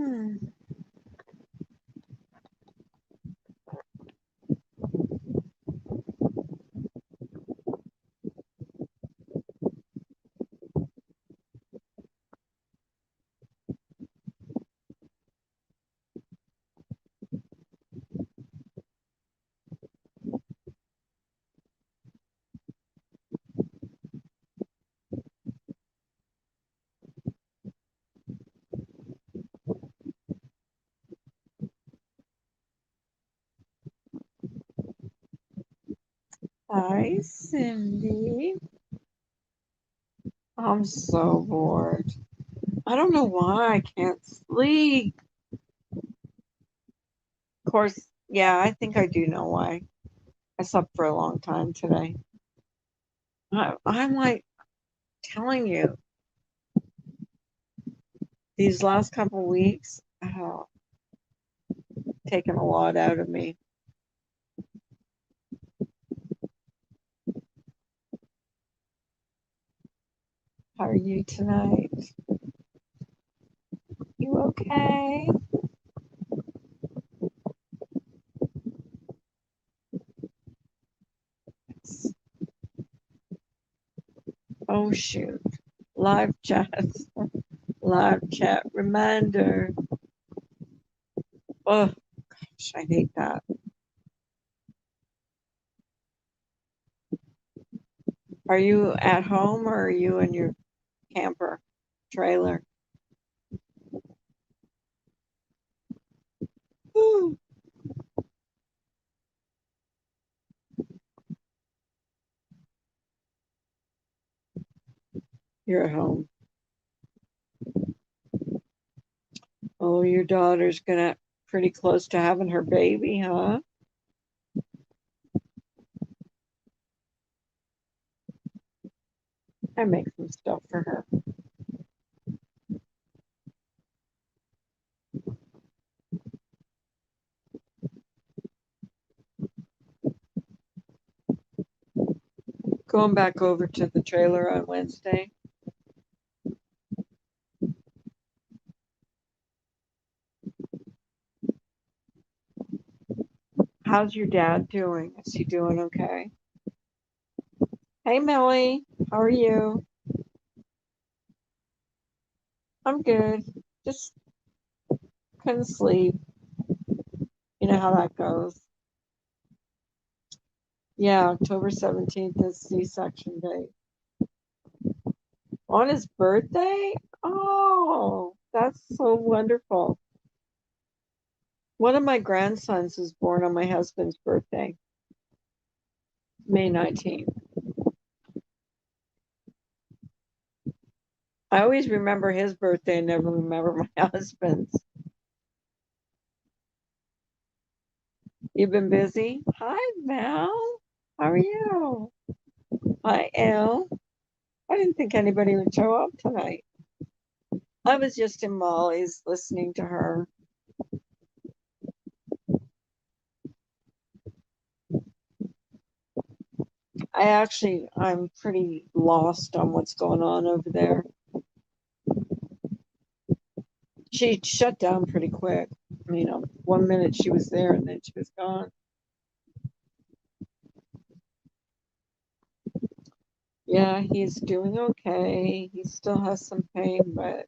Hmm. Hi, Cindy. I'm so bored. I don't know why I can't sleep. Of course, yeah, I think I do know why. I slept for a long time today. I'm like telling you, these last couple weeks have taken a lot out of me. How are you tonight? You okay? Oh, shoot. Live chat. Live chat reminder. Oh, gosh, I hate that. Are you at home or are you in your camper trailer? Whew. You're at home. Oh, your daughter's gonna pretty close to having her baby, huh? I make some stuff for her. Going back over to the trailer on Wednesday. How's your dad doing? Is he doing okay? Hey, Millie. How are you? I'm good. Just couldn't sleep. You know how that goes. Yeah, October 17th is C-section day. On his birthday? Oh, that's so wonderful. One of my grandsons was born on my husband's birthday, May 19th. I always remember his birthday and never remember my husband's. You've been busy? Hi, Val. How are you? Hi, Elle. I didn't think anybody would show up tonight. I was just in Molly's listening to her. I'm pretty lost on what's going on over there. She shut down pretty quick. You know, 1 minute she was there and then she was gone. Yeah, he's doing okay. He still has some pain, but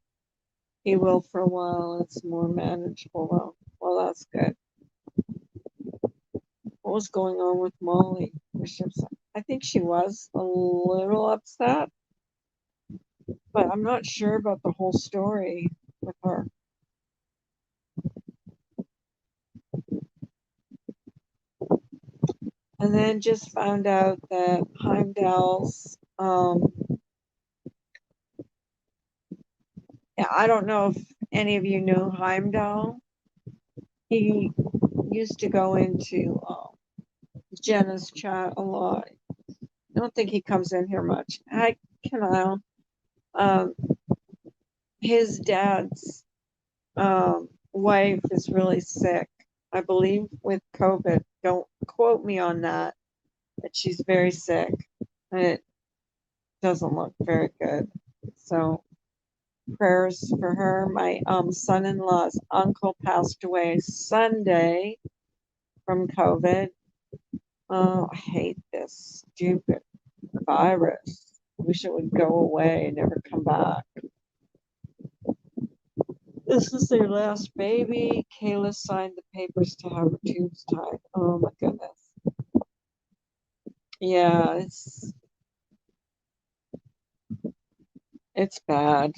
he will for a while. It's more manageable though. Well, that's good. What was going on with Molly? I think she was a little upset, but I'm not sure about the whole story with her. And then just found out that Heimdall's, yeah, I don't know if any of you knew Heimdall. He used to go into Jenna's chat a lot. I don't think he comes in here much. Hi, Kyle. Um, his dad's wife is really sick, I believe, with COVID. Don't quote me on that, but she's very sick and it doesn't look very good. So Prayers for her. My son-in-law's uncle passed away Sunday from COVID. Oh, I hate this stupid virus. Wish it would go away and never come back. This is their last baby. Kayla signed the papers to have her tubes tied. Oh my goodness. Yeah, it's bad.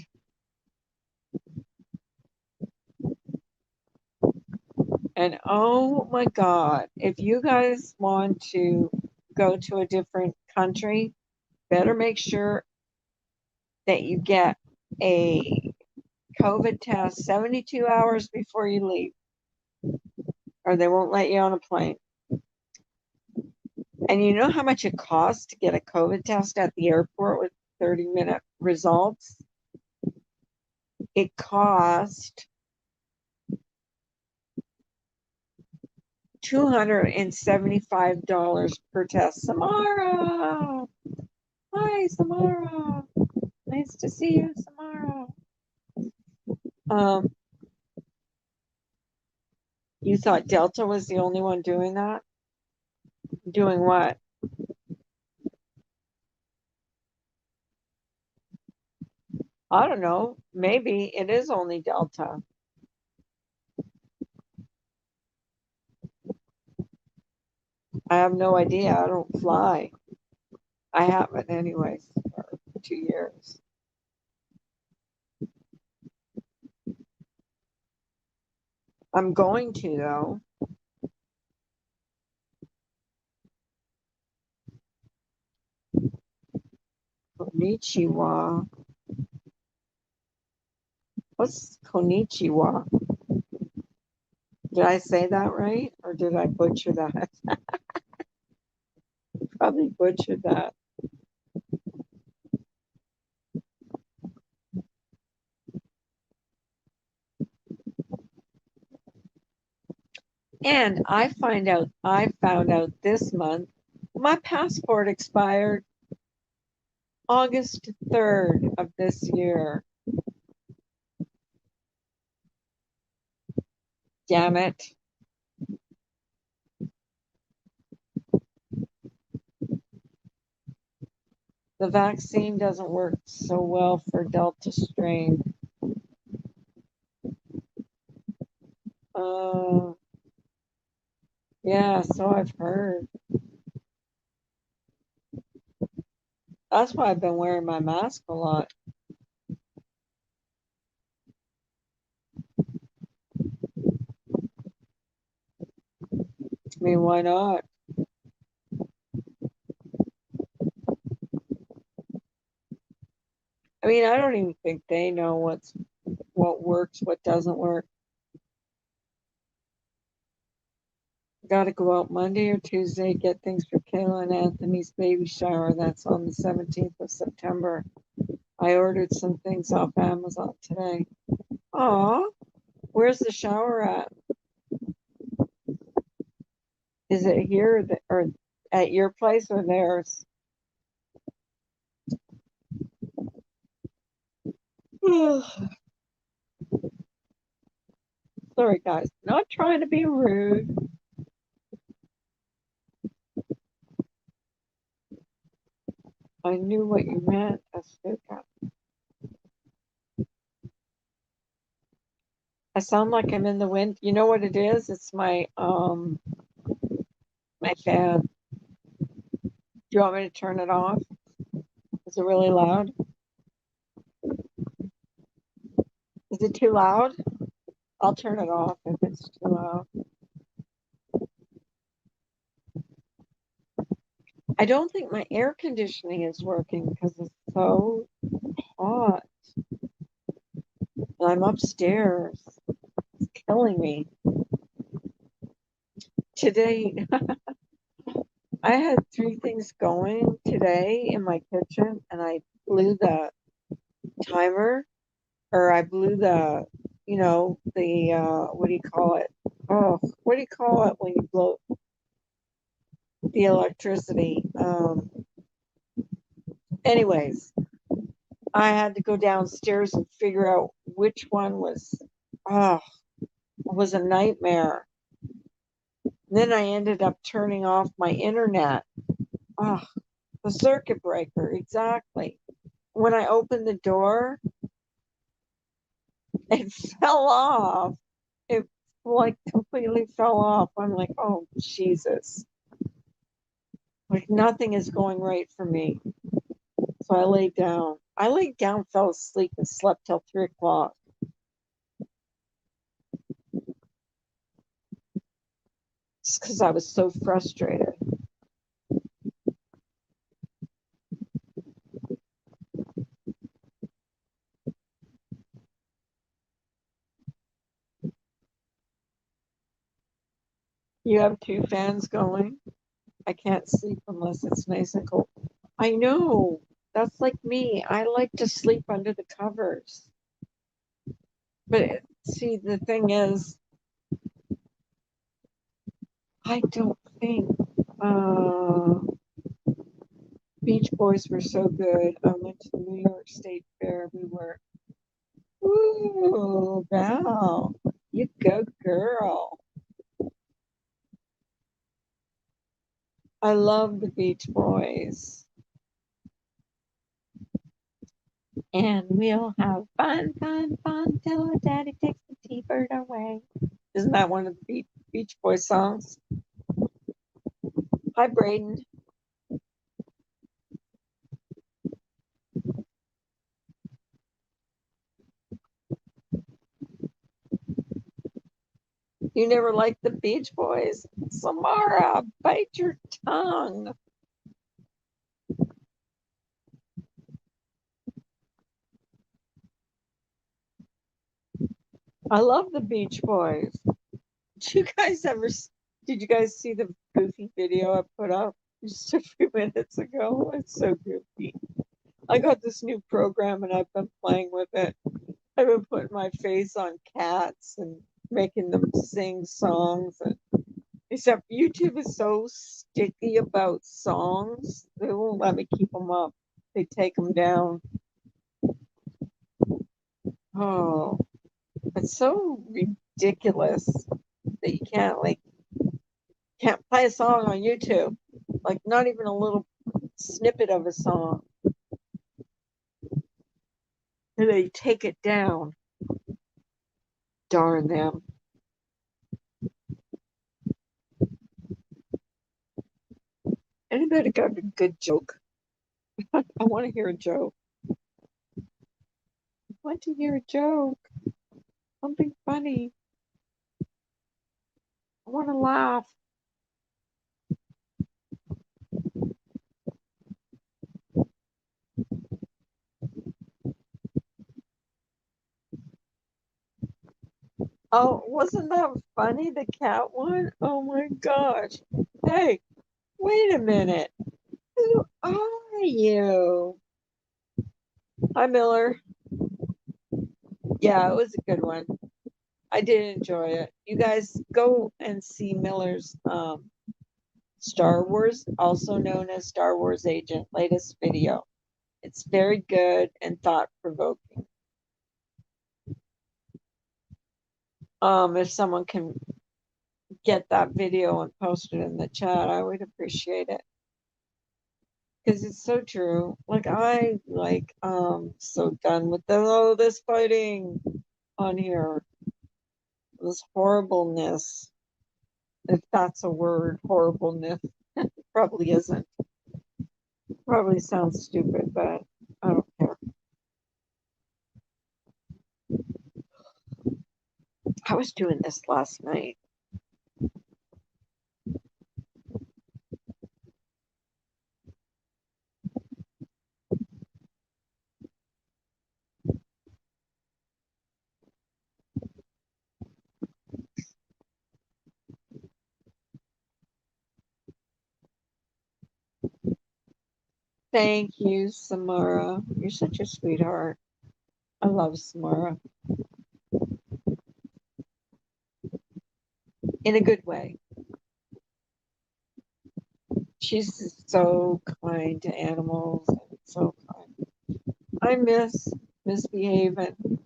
And oh my God, if you guys want to go to a different country, better make sure that you get a COVID test 72 hours before you leave, or they won't let you on a plane. And you know how much it costs to get a COVID test at the airport with 30-minute results? It cost $275 per test. Samara! Hi, Samara. Nice to see you, Samara. Um, you thought Delta was the only one doing that? Doing what? I don't know. Maybe it is only Delta. I have no idea. I don't fly. I haven't anyways for 2 years. I'm going to though. Konnichiwa. What's konnichiwa? Did I say that right? Or did I butcher that? Probably butchered that. And I found out this month my passport expired August 3rd of this year. Damn it. The vaccine doesn't work so well for Delta strain. Uh, yeah, so I've heard. That's why I've been wearing my mask a lot. I mean, why not? I mean, I don't even think they know what works, what doesn't work. Got to go out Monday or Tuesday, get things for Kayla and Anthony's baby shower. That's on the 17th of September. I ordered some things off Amazon today. Aw, where's the shower at? Is it here or at your place or theirs? Sorry, guys. Not trying to be rude. I knew what you meant, Asuka. I sound like I'm in the wind. You know what it is? It's my fan. Do you want me to turn it off? Is it really loud? Is it too loud? I'll turn it off if it's too loud. I don't think my air conditioning is working because it's so hot. And I'm upstairs. It's killing me. Today, I had three things going today in my kitchen, and I blew the timer, or I blew what do you call it? Oh, what do you call it when you blow the electricity? Anyways, I had to go downstairs and figure out which one was, oh, was a nightmare. Then I ended up turning off my internet. Oh, the circuit breaker, exactly. When I opened the door, it fell off. It like completely fell off. I'm like, oh, Jesus. Like nothing is going right for me. So I laid down. I laid down, fell asleep, and slept till 3 o'clock. Just because I was so frustrated. You have two fans going. I can't sleep unless it's nice and cold. I know. That's like me. I like to sleep under the covers. But see, the thing is, I don't think uh, Beach Boys were so good. I went to the New York State Fair. We were, ooh, Val, you go, girl. I love the Beach Boys. And we'll have fun, fun, fun till our daddy takes the T-bird away. Isn't that one of the Beach Boys songs? Hi, Braden. You never liked the Beach Boys? Samara, bite your tongue. I love the Beach Boys. Did you guys ever? Did you guys see the goofy video I put up just a few minutes ago? It's so goofy. I got this new program and I've been playing with it. I've been putting my face on cats and making them sing songs. And, except YouTube is so sticky about songs, they won't let me keep them up. They take them down. Oh, it's so ridiculous that you can't play a song on YouTube. Like not even a little snippet of a song. And they take it down. Darn them. Anybody got a good joke? I want to hear a joke. I want to hear a joke. Something funny. I want to laugh. Oh, wasn't that funny? The cat one? Oh my gosh. Hey, wait a minute. Who are you? Hi, Miller. Yeah, it was a good one. I did enjoy it. You guys go and see Miller's Star Wars, also known as Star Wars Agent, latest video. It's very good and thought provoking. If someone can get that video and post it in the chat, I would appreciate it because it's so true. Like I so done with this fighting on here, this horribleness. If that's a word, horribleness probably isn't. Probably sounds stupid, but I don't care. I was doing this last night. Thank you, Samara. You're such a sweetheart. I love Samara in a good way. She's so kind to animals. So kind. I miss misbehaving.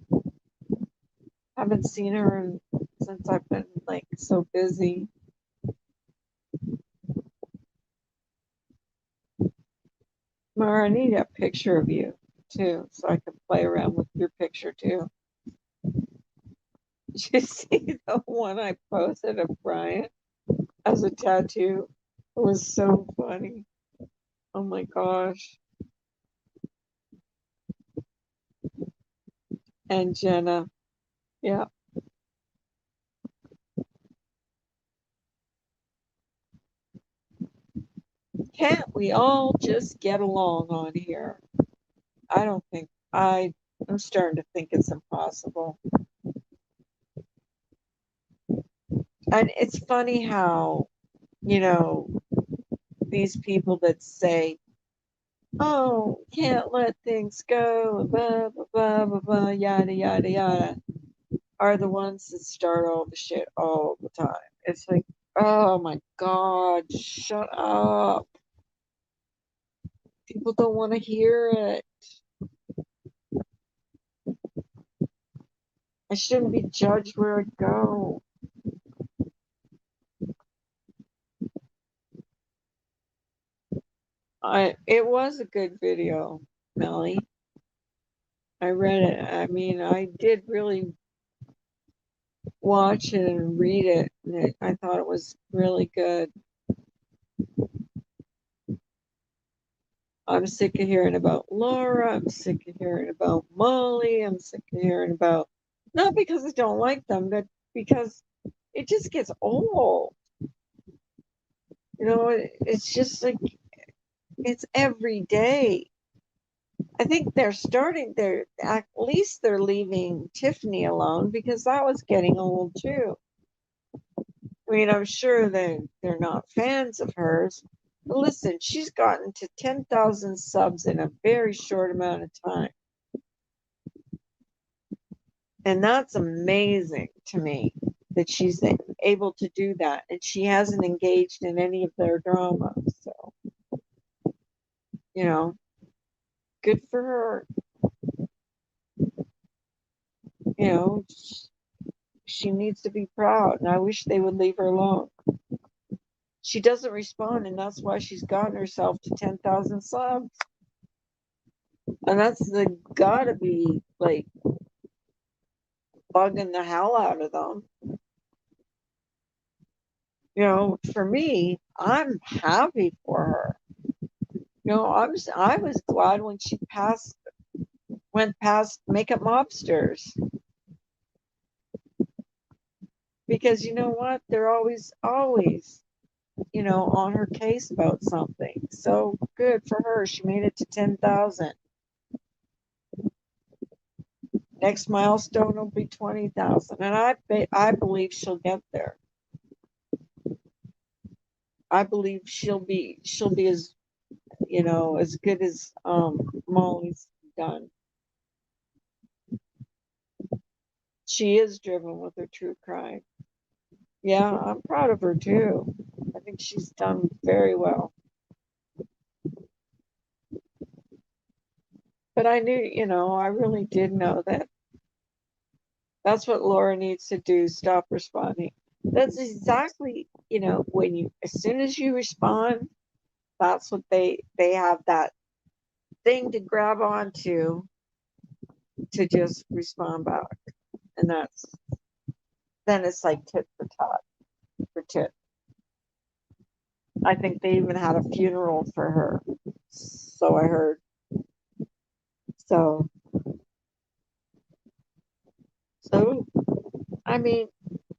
Haven't seen her since I've been like so busy. Mara, I need a picture of you too, so I can play around with your picture too. Did you see the one I posted of Brian as a tattoo? It was so funny. Oh my gosh. And Jenna. Yeah. Can't we all just get along on here? I don't think I'm starting to think it's impossible. And it's funny how, you know, these people that say, oh, can't let things go, blah, blah, blah, blah, blah, yada, yada, yada, are the ones that start all the shit all the time. It's like, oh my God, shut up. People don't want to hear it. I shouldn't be judged where I go. It was a good video, Melly. I read it. I mean, I did really watch it and read it, and I thought it was really good. I'm sick of hearing about Laura. I'm sick of hearing about Molly. I'm sick of hearing about, not because I don't like them, but because it just gets old. You know, it's just like, it's every day. I think at least they're leaving Tiffany alone because that was getting old too. I mean, I'm sure they're not fans of hers. But listen, she's gotten to 10,000 subs in a very short amount of time. And that's amazing to me that she's able to do that. And she hasn't engaged in any of their drama. So, you know, good for her. You know, she needs to be proud. And I wish they would leave her alone. She doesn't respond, and that's why she's gotten herself to 10,000 subs. And that's gotta be like bugging the hell out of them. You know, for me, I'm happy for her. You know, I was glad when she went past Makeup Mobsters because you know what? They're always, you know, on her case about something. So good for her. She made it to 10,000. Next milestone will be 20,000, and I believe she'll get there. I believe she'll be as, you know, as good as Molly's done. She is driven with her true crime. Yeah, I'm proud of her too. I think she's done very well. But I knew, you know, I really did know that that's what Laura needs to do, stop responding. That's exactly, you know, when you, as soon as you respond, that's what they have that thing to grab onto to just respond back. And that's, then it's like tit for tat for tit. I think they even had a funeral for her. So I heard. So, so I mean,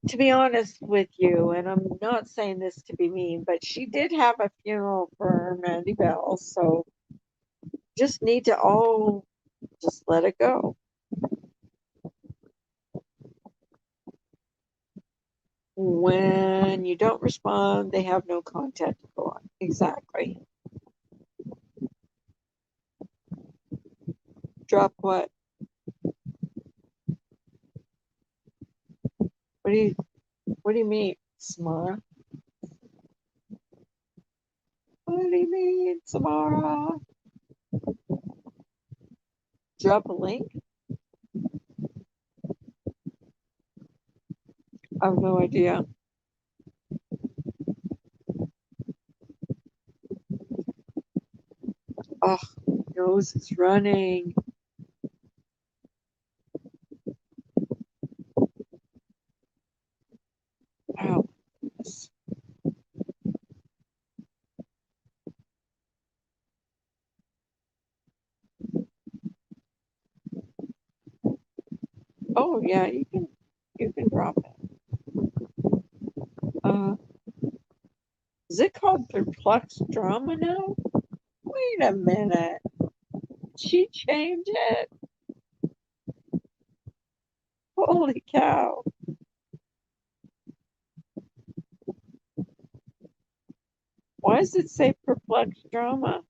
to be honest with you, and I'm not saying this to be mean, but she did have a funeral for Mandy Bell. So just need to all just let it go. When you don't respond, they have no content to go on. Exactly. Drop what? What do you what do you mean, Samara? What do you mean, Samara? Drop a link? I have no idea. Oh, nose is running. Oh, oh yeah, you can drop it. Uh, is it called perplexed drama now? Wait a minute. She changed it. Holy cow. Why does it say perplexed drama?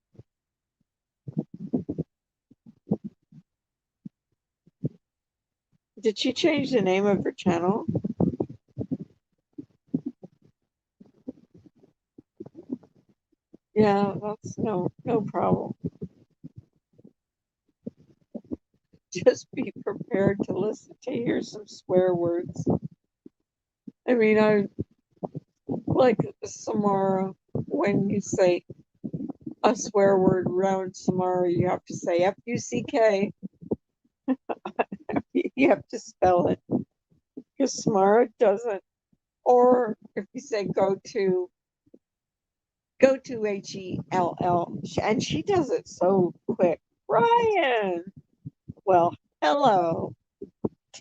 Did she change the name of her channel? Yeah, that's no problem. Just be prepared to listen to hear some swear words. I mean, I like Samara, when you say a swear word around Samara, you have to say Fuck. You have to spell it because Samara doesn't. Or if you say go to HELL, and she does it so quick. Ryan, well, hello.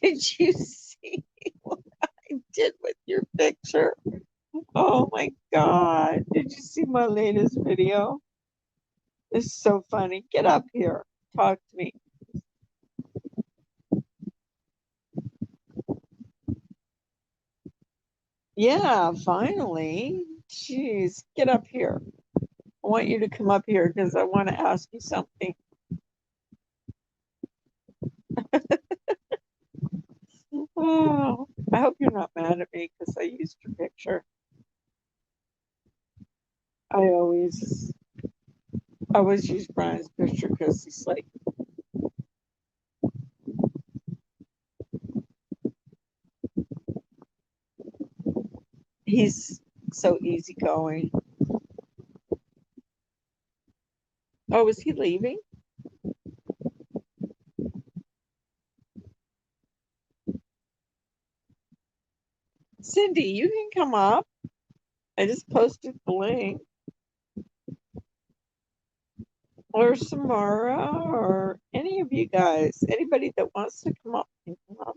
Did you see what I did with your picture? Oh my God. Did you see my latest video? It's so funny. Get up here. Talk to me. Yeah, finally. Jeez, get up here. I want you to come up here because I want to ask you something. Oh, I hope you're not mad at me because I used your picture. I always use Brian's picture because he's so easygoing. Oh, is he leaving? Cindy, you can come up. I just posted the link. Or Samara, or any of you guys, anybody that wants to come up can come up.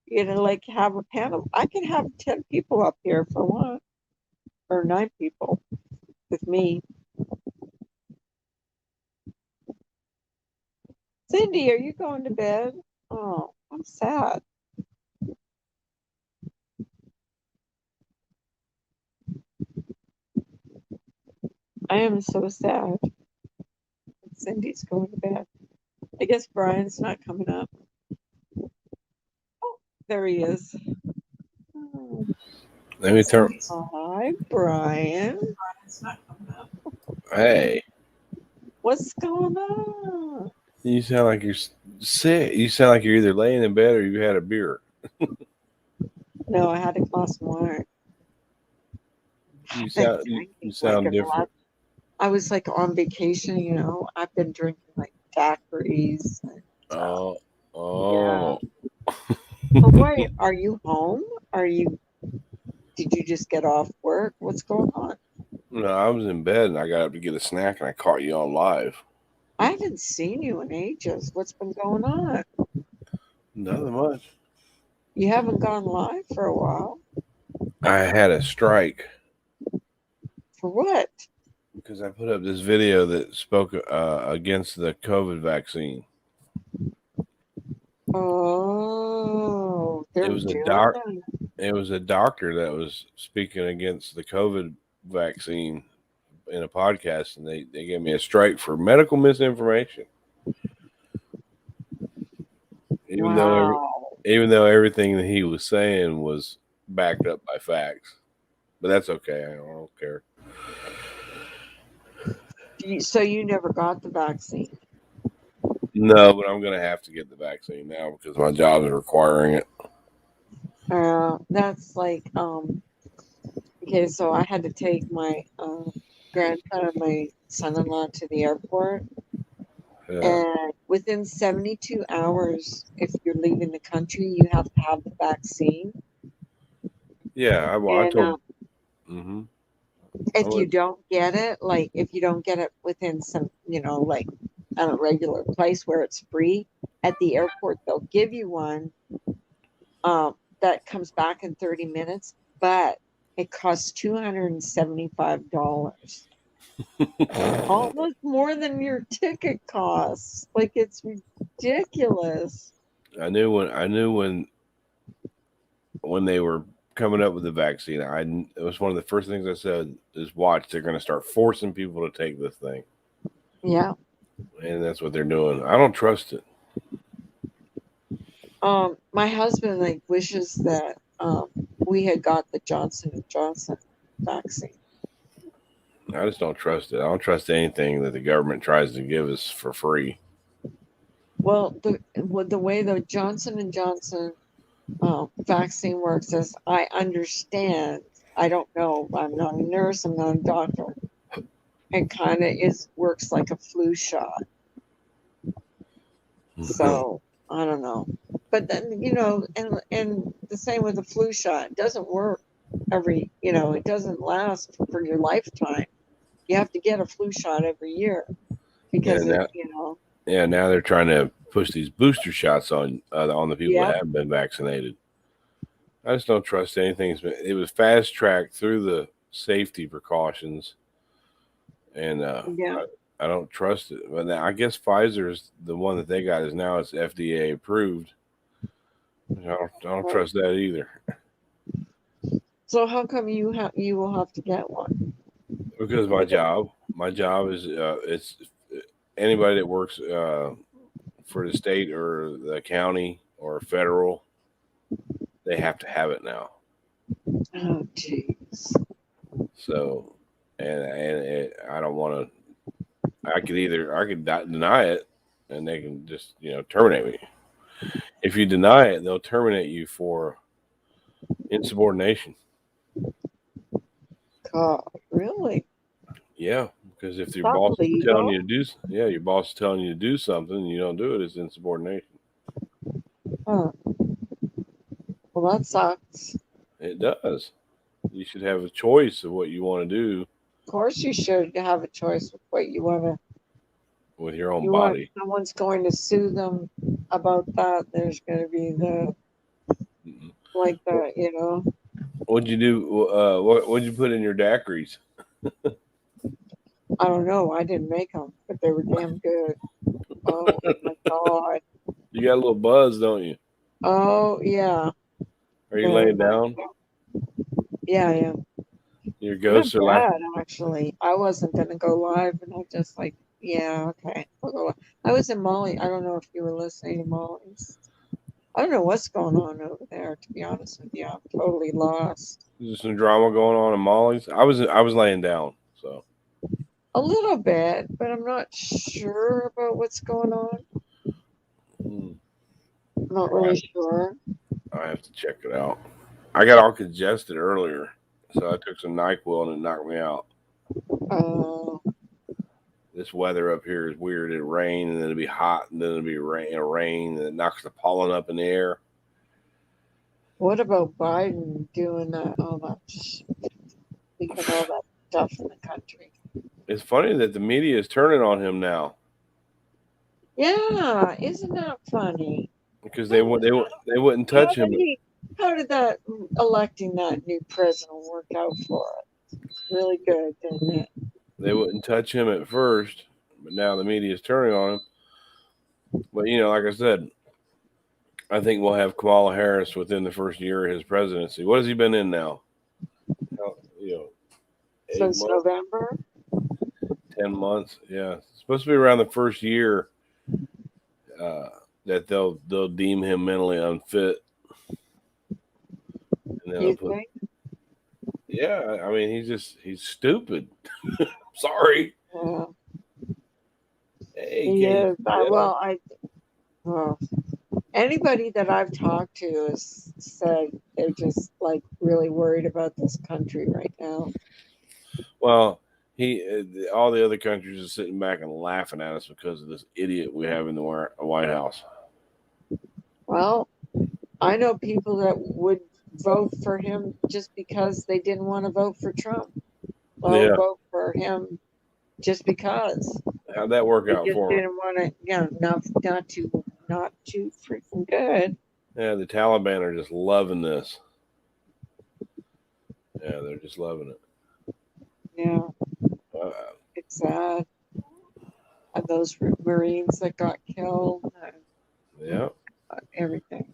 You know, like have a panel. I can have 10 people up here if I want, or 9 people with me. Cindy, are you going to bed? Oh, I'm sad. I am so sad. Cindy's going to bed. I guess Brian's not coming up. Oh, there he is. Oh. Let me turn. Hi, Brian. Brian's not coming up. Hey. What's going on? You sound like you're sick. You sound like you're either laying in bed or you had a beer. No, I had a glass of wine. You sound different. I was like on vacation, you know. I've been drinking like daiquiris. Oh. Yeah. But wait, are you home? Did you just get off work? What's going on? No, I was in bed and I got up to get a snack and I caught you on live. I haven't seen you in ages. What's been going on? Nothing much. You haven't gone live for a while. I had a strike. For what? Because I put up this video that spoke against the COVID vaccine. Oh, It was It was a doctor that was speaking against the COVID vaccine in a podcast, and they gave me a strike for medical misinformation. Even though everything that he was saying was backed up by facts, but that's okay. I don't care. So you never got the vaccine? No, but I'm going to have to get the vaccine now because my job is requiring it. That's like okay, so I had to take my grandson and my son-in-law to the airport, Yeah. and within 72 hours, if you're leaving the country, you have to have the vaccine. Yeah. I And told. Hmm. I if you went. don't get it, like if you don't get it within some, like at a regular place where it's free, at the airport, they'll give you one that comes back in 30 minutes, but it costs $275. Almost more than your ticket costs. Like it's ridiculous. I knew when they were coming up with the vaccine. It was one of the first things I said is watch. They're going to start forcing people to take this thing, Yeah. and that's what they're doing. I don't trust it. My husband like wishes that we had got the Johnson and Johnson vaccine. I just don't trust it. I don't trust anything that the government tries to give us for free. Well, the way the Johnson and Johnson vaccine works is I understand. I don't know. I'm not a nurse. I'm not a doctor. It kind of is works like a flu shot. So I don't know. But then and the same with the flu shot. It doesn't work it doesn't last for your lifetime. You have to get a flu shot every year Yeah, because now they're trying to push these booster shots on the people yeah, that haven't been vaccinated. I just don't trust anything. It was fast tracked through the safety precautions, and yeah. I don't trust it. But now, I guess Pfizer's the one that they got is now it's FDA approved. I don't Right. trust that either So how come you will have to get one? because my job is it's anybody that works for the state or the county or federal, they have to have it now. Oh, jeez. So, I don't want to. I could deny it, and they can just terminate me. If you deny it, they'll terminate you for insubordination. God, really? Yeah, because if Is your that boss is telling legal? you to your boss is telling you to do something and you don't do it, it's insubordination. Huh. Well, that sucks. It does. You should have a choice of what you want to do Of course, you should have a choice with what you want to. with your own You want body. someone's going to sue them about that. There's going to be Mhm. like What- the. What'd you do? What'd you put in your daiquiris? I don't know. I didn't make them, but they were damn good. Oh my God. You got a little buzz, don't you? Oh yeah, Are you very laying much. down? Yeah, yeah. Your Not ghosts are laughing. bad actually. I wasn't gonna go live, and I just like, yeah, okay. I'll go live. I was in Molly. I don't know if you were listening to Molly's. I don't know what's going on over there. To be honest with you, I'm totally lost. There's some drama going on in Molly's. I was laying down, so A little bit, but I'm not sure about what's going on. hmm, I'm not really sure. I have to check it out. I got all congested earlier, so I took some NyQuil and it knocked me out. Uh, This weather up here is weird. It rain and then it'll be hot and then it'll be rain and it knocks the pollen up in the air. what about Biden doing that? All that, leaving all that stuff in the country? It's funny that the media is turning on him now Yeah, isn't that funny? because How, they wouldn't how touch did him. that electing that new president work out for us? Really good, didn't it? They wouldn't touch him at first, but now the media is turning on him. But like I said, I think we'll have Kamala Harris within the first year of his presidency. What has he been in now? How- You know, eight Since months, November. 10 months. Yeah, it's supposed to be around the first year uh, that they'll deem him mentally unfit, and then they'll You put. think? Yeah, I mean he's stupid. Sorry, Yeah. Hey, He Cajun is. Bill. Well, anybody that I've talked to has said they're just like really worried about this country right now. Well, all the other countries are sitting back and laughing at us because of this idiot we have in the White House. Well, I know people that would vote for him just because they didn't want to vote for Trump. Well, Yeah, vote for him just because how'd that work they out just for him? didn't want to. Not too freaking good. Yeah, the Taliban are just loving this. Yeah, they're just loving it. Yeah, Uh, it's sad. And those Marines that got killed and yeah. everything.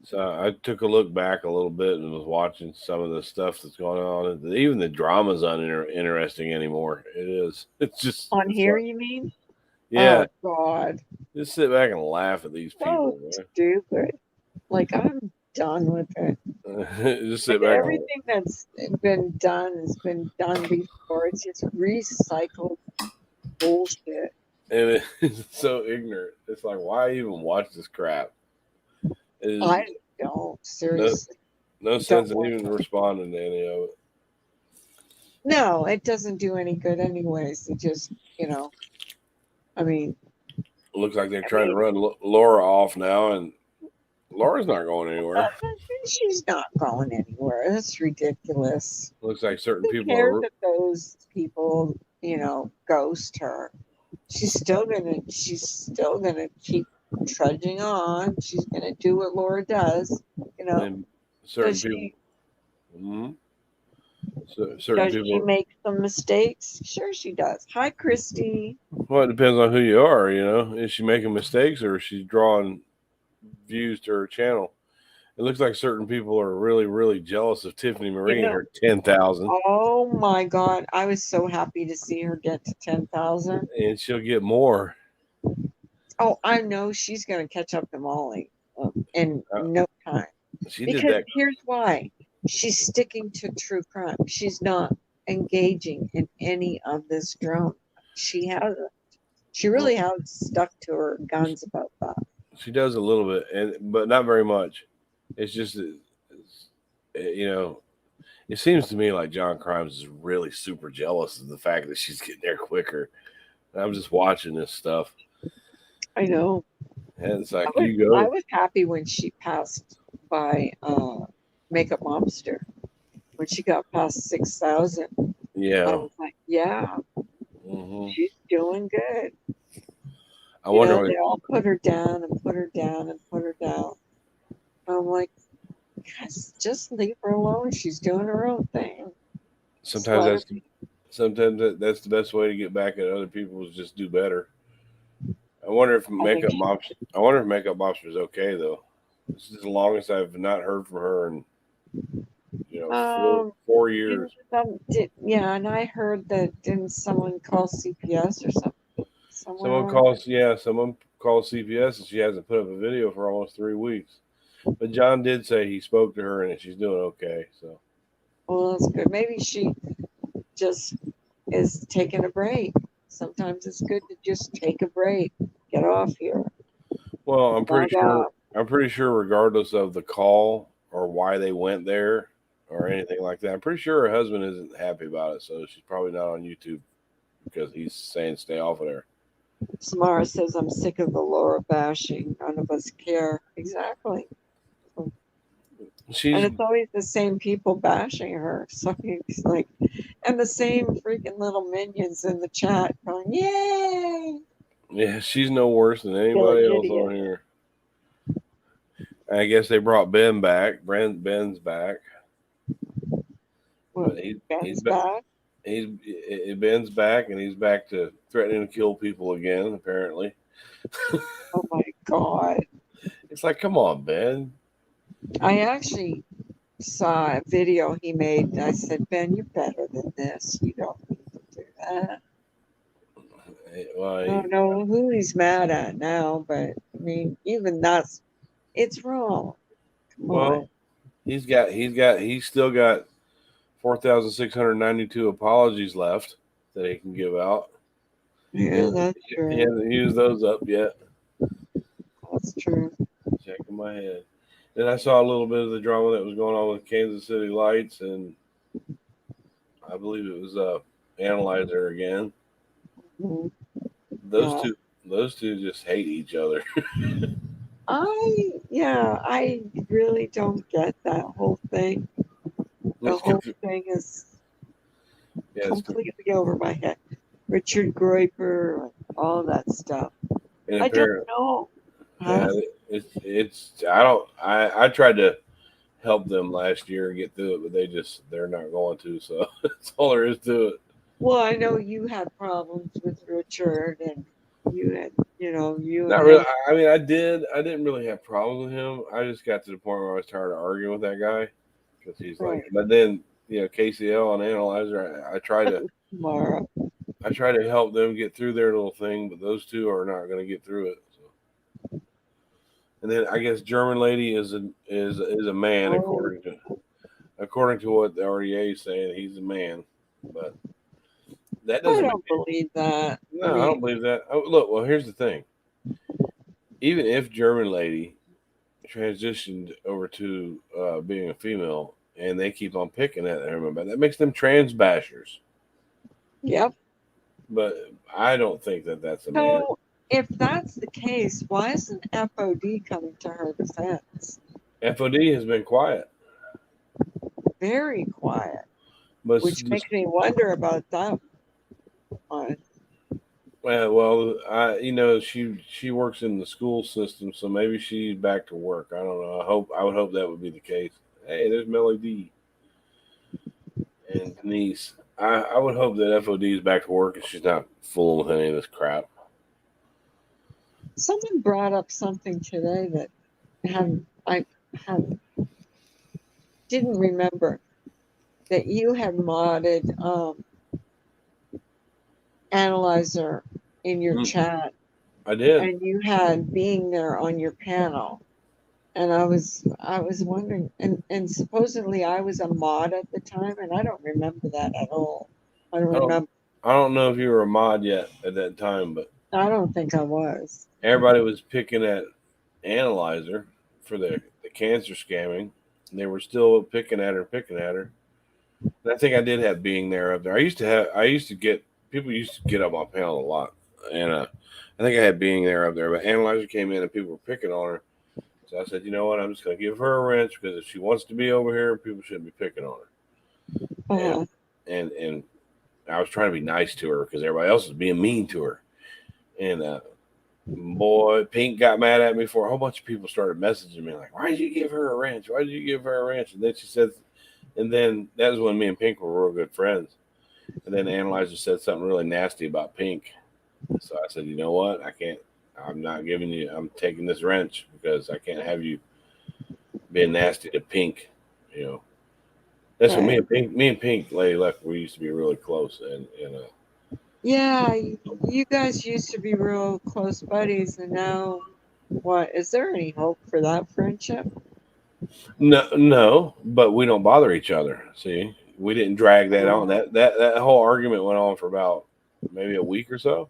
So I took a look back a little bit and was watching some of the stuff that's going on. Even the drama's uninteresting anymore. It is. On It's here, like, you mean? yeah, Oh God, just sit back and laugh at these so people, stupid. Like I'm done with it. man. Just sit And back and everything that's been done has been done before. It's just recycled bullshit. it's so ignorant. It's like, why even watch this crap? It is I don't no seriously no don't sense in want. even responding to any of it. No, it doesn't do any good anyways. It just, I mean, It looks like they're I trying to mean, run Laura off now, and Laura's not going anywhere. she's not going anywhere. That's ridiculous. Looks like certain Who people cares are. if those people, ghost her? She's still gonna keep trudging on. She's gonna do what Laura does. You know, And certain does people. she Mhm. So certain does she people. make some mistakes? Sure she does. Hi, Christy. Well, it depends on who you are. Is she making mistakes or is she drawing views to her channel? It looks like certain people are really, really jealous of Tiffany You Marie and know, her 10,000, oh my God, I was so happy to see her get to 10,000. and she'll get more. Oh, I know she's gonna catch up to Molly in Uh, no time. she did Because that. here's why. She's sticking to true crime. She's not engaging in any of this drama. She hasn't. She Well, really has stuck to her guns about that. she does a little bit, but not very much. It's just, you know, it seems to me like John Crimes is really super jealous of the fact that she's getting there quicker. And I'm just watching this stuff, I know. and it's I like was you I go, was happy when she passed by Makeup Monster. When she got past 6,000, I yeah. was like, yeah, Hmm. she's doing good. I wonder what They all put her down and put her down and put her down. I'm like, guys, just leave her alone. She's doing her own thing. Just sometimes let her that's be. that's the best way to get back at other people is just do better. I wonder if I think makeup mops. I wonder if makeup mops is okay though. This is the longest I've not heard from her in four um four years. yeah, and I heard that didn't someone call CPS or something somewhere Someone on it? calls someone calls CPS and she hasn't put up a video for almost 3 weeks. But John did say he spoke to her and she's doing okay. So Well, that's good. Maybe she just is taking a break. Sometimes it's good to just take a break, get off here, well, log off. I'm pretty sure regardless of the call or why they went there or anything like that, I'm pretty sure her husband isn't happy about it. So she's probably not on YouTube because he's saying stay off of there. Samara says, I'm sick of the Laura bashing. None of us care. Exactly. And She's it's always the same people bashing her. So it's like, and the same freaking little minions in the chat going, yay! she's no worse than Silly anybody else idiot. on here. I guess they brought Ben back. Ben's back, What, but he's Ben's back. back? Ben's back, and he's back to threatening to kill people again. Apparently, Oh my God. it's like, come on, Ben. I actually saw a video he made. And I said, Ben, you're better than this. You don't need to do that. I Well, don't know who he's mad at now, but I mean, even that's, it's wrong. Come on. well, he's still got 4,692 apologies left that he can give out. Yeah, that's He true. hasn't used those up yet. That's true. Checking my head. Then I saw a little bit of the drama that was going on with Kansas City Lights, and I believe it was Analyzer again. Mhm. Those Yeah. two, those two just hate each other. I really don't get that whole thing. The It's whole conf- thing is yeah, completely over my head. Richard Groiper, all that stuff. and I don't apparently, know. yeah, Huh? it's. I don't. I tried to help them last year and get through it, but they're not going to. So that's all there is to it. Well, I know you had problems with Richard, and you had, you and Not him. really. I mean, I did. I didn't really have problems with him. I just got to the point where I was tired of arguing with that guy because he's like. Right. But then KCL and Analyzer, I try to. Mara. I try to help them get through their little thing, but those two are not going to get through it. So. And then I guess German lady is a man Oh, according to what the RDA is saying. He's a man, but that I doesn't make don't believe that. I no. I mean, don't believe that. Oh, look, well, here's the thing. Even if German lady transitioned over to being a female, and they keep on picking at her about that makes them trans bashers. yep. But I don't think that that's a man. So if that's the case, why isn't FOD coming to her defense? FOD has been quiet, Very quiet, but which just makes me wonder about that one. well, she works in the school system, so maybe she's back to work. I don't know. I would hope that would be the case. Hey, there's Melody D and Denise. I would hope that FOD is back to work and she's not fooling with any of this crap. Someone brought up something today that I had didn't remember that you had modded Analyzer in your Mm, chat, I did. and you had being there on your panel. And I was wondering, and supposedly I was a mod at the time, and I don't remember that at all. I don't I don't. remember. I don't know if you were a mod yet at that time, but I don't think I was. everybody was picking at Analyzer for the cancer scamming. And they were still picking at her. And I think I did have being there up there. I used to get people used to get up on panel a lot, and I think I had being there up there. But Analyzer came in and people were picking on her, so I said, you know what, I'm just going to give her a wrench because if she wants to be over here, people shouldn't be picking on her. And Uh, and I was trying to be nice to her because everybody else was being mean to her. And boy, Pink got mad at me for a whole bunch of people started messaging me like, "Why did you give her a wrench? Why did you give her a wrench?" And then she said, and then that was when me and Pink were real good friends. And then the analyzer said something really nasty about Pink. So I said, you know what? I can't. I'm not giving you. I'm taking this wrench because I can't have you being nasty to Pink. You know, that's when right. Me and Pink, Lady Luck, we used to be really close, and Yeah, you guys used to be real close buddies, and now what? Is there any hope for that friendship? no, but we don't bother each other. See, we didn't drag that on. Uh, That whole argument went on for about maybe a week or so,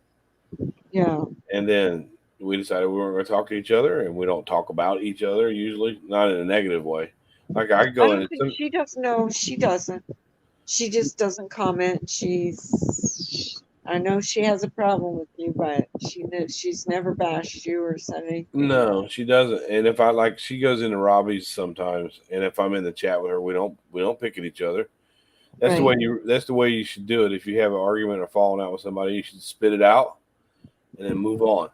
yeah, and then we decided we weren't going to talk to each other, and we don't talk about each other usually, not in a negative way. Like I I go don't into think some she does. No, she doesn't. She just doesn't comment. I know she has a problem with you, but she's never bashed you or said anything. no, she doesn't. And if I like, she goes into Robbie's sometimes, and if I'm in the chat with her, we don't pick at each other. Right. That's the way you should do it. If you have an argument or falling out with somebody, you should spit it out and then move on.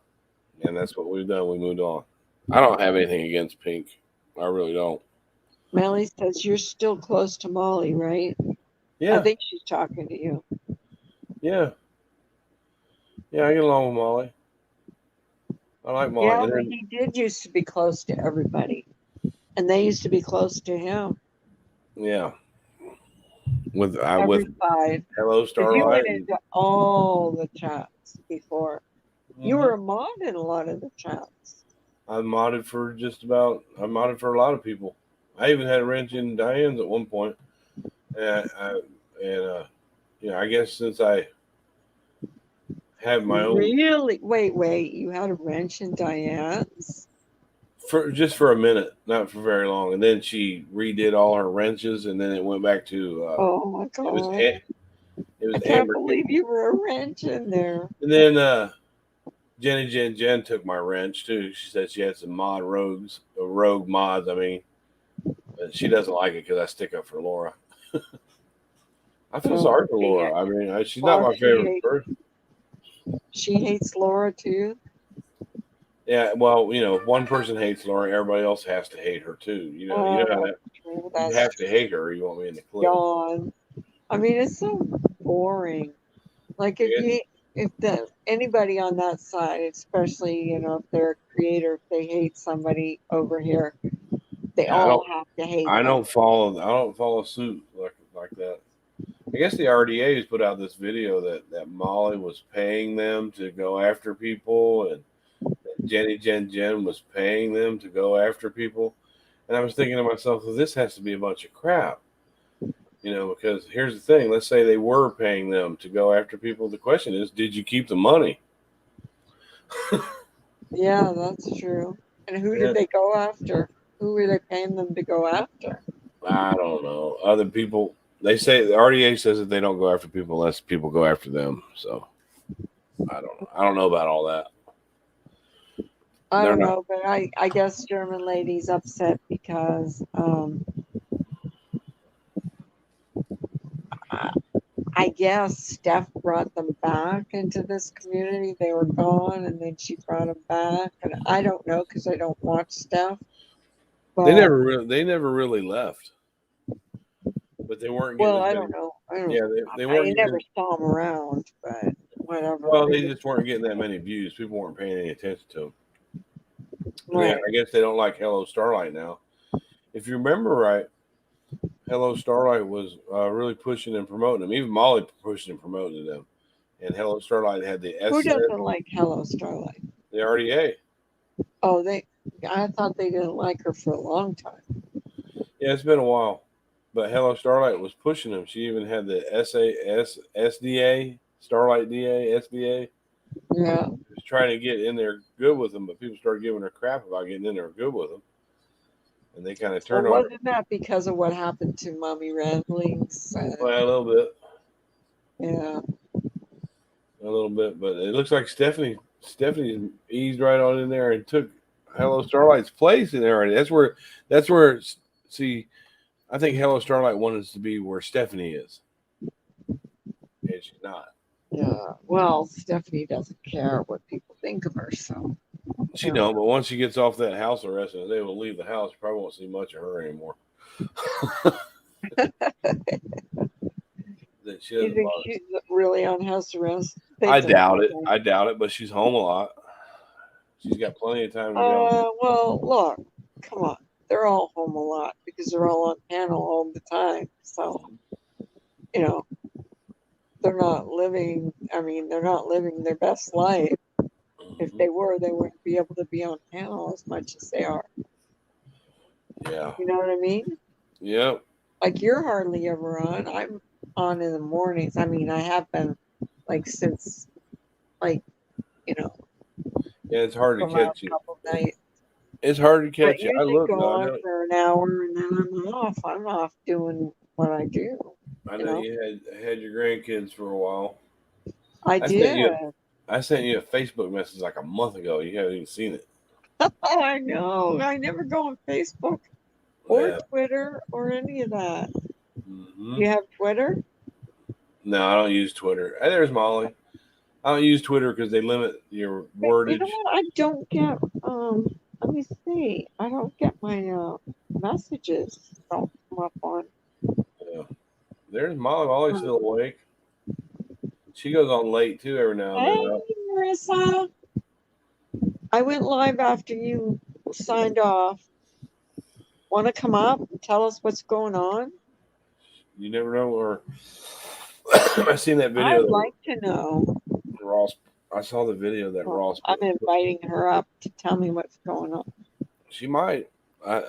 And that's what we've done. We moved on. I don't have anything against Pink. I really don't. Melly says you're still close to Molly, right? I Yeah, think she's talking to you. yeah, yeah. I get along with Molly. I like Molly. Yeah, And but then he did used to be close to everybody, and they used to be close to him. yeah, with Every side. Hello Because you Starlight. went into all the chats before. You Mm-hmm. were a mod in a lot of the chats. I modded for a lot of people. I even had a wrench in Diane's at one point. And I guess since I had my own Really? Wait. You had a wrench in Diane's? for just for a minute, not for very long, and then she redid all her wrenches, and then it went back to Oh my it was God. it I was can't Amber, believe you were a wrench in there. and then Jen took my wrench too. She said she had some rogue mods. I mean, but she doesn't like it because I stick up for Laura. I feel Oh, sorry for yeah. Laura. I mean, she's not Well, my favorite person. she hates Laura too. Yeah, well, if one person hates Laura, everybody else has to hate her too. You know how Oh, that true. you That's have to hate her, or you won't be in the cliff. yawn. I mean, it's so boring. Like Yeah, if anybody on that side, especially if they're a creator, if they hate somebody over here, they yeah, all have to hate I them. don't follow suit like that. I guess the RDA's put out this video that Molly was paying them to go after people, and that Jen was paying them to go after people. And I was thinking to myself, well, this has to be a bunch of crap, because here's the thing. Let's say they were paying them to go after people. The question is, did you keep the money? Yeah, that's true. And who did Yeah, they go after? Who were they paying them to go after? I don't know. Other people, they say the RDA says that they don't go after people unless people go after them. So I don't know. I don't know about all that. I They're don't not. know, but I guess German lady's upset because I, I guess Steph brought them back into this community. They were gone, and then she brought them back. And I don't know because I don't watch Steph. But They never really left, but they weren't getting well, as I many. don't know. I don't. Yeah, they I weren't never getting. saw them around, but whatever. Well, they Maybe just weren't getting that many views. People weren't paying any attention to them. And right. I guess they don't like Hello Starlight now. If you remember right, Hello Starlight was really pushing and promoting them. Even Molly pushing and promoting them. And Hello Starlight had Who doesn't like Hello Starlight? the RDA. Oh, they. I thought they didn't like her for a long time. Yeah, it's been a while, but Hello Starlight was pushing them. She even had the SDA, Starlight DA, SDA. Yeah. She was trying to get in there good with them, but people started giving her crap about getting in there good with them, and they kind of Well, turned on her. wasn't that because of what happened to Mommy Ramblings? Well, Yeah. a little bit, but it looks like Stephanie eased right on in there and took Hello Starlight's place in there already. That's where. See, I think Hello Starlight wanted us to be where Stephanie is, and she's not. Yeah. Well, Stephanie doesn't care what people think of her, so She you know. don't, but once she gets off that house arrest and is able to leave the house, you probably won't see much of her anymore. That she You doesn't think bother. she's really on house arrest? They don't. I doubt it, but she's home a lot. She's got plenty of time to be on. Well, look, come on. They're all home a lot because they're all on panel all the time. So, you know, they're not living, I mean, they're not living their best life. If Mhm. they were, they wouldn't be able to be on panel as much as they are. Yeah. You know what I mean? Yep. Like, you're hardly ever on. I'm on in the mornings. I mean, I have been, like, since, like, you know, Yeah, it's hard the to last catch you. couple nights. It's hard to I catch you. I usually look go though. on for an hour and then I'm off. I'm off doing what I do. I You know know, you had your grandkids for a while. I I sent did. you I sent you a Facebook message like a month ago. You haven't even seen it. Oh, I know. I never go on Facebook or Yeah. Twitter or any of that. Hmm. You have Twitter? No, I don't use Twitter. Hey, there's Molly. I don't use Twitter because they limit your But you know wordage. what? I don't get. Let me see. I don't get my messages. Don't come up on. Yeah. There's Molly. Molly's still awake. She goes on late too every now and Hey, then. Marissa. I went live after you signed off. Want to come up and tell us what's going on? You never know. Or I seen that video I'd that like to know. Ross. I saw the video that Well, Ross I'm put. inviting her up to tell me what's going on. She might. Like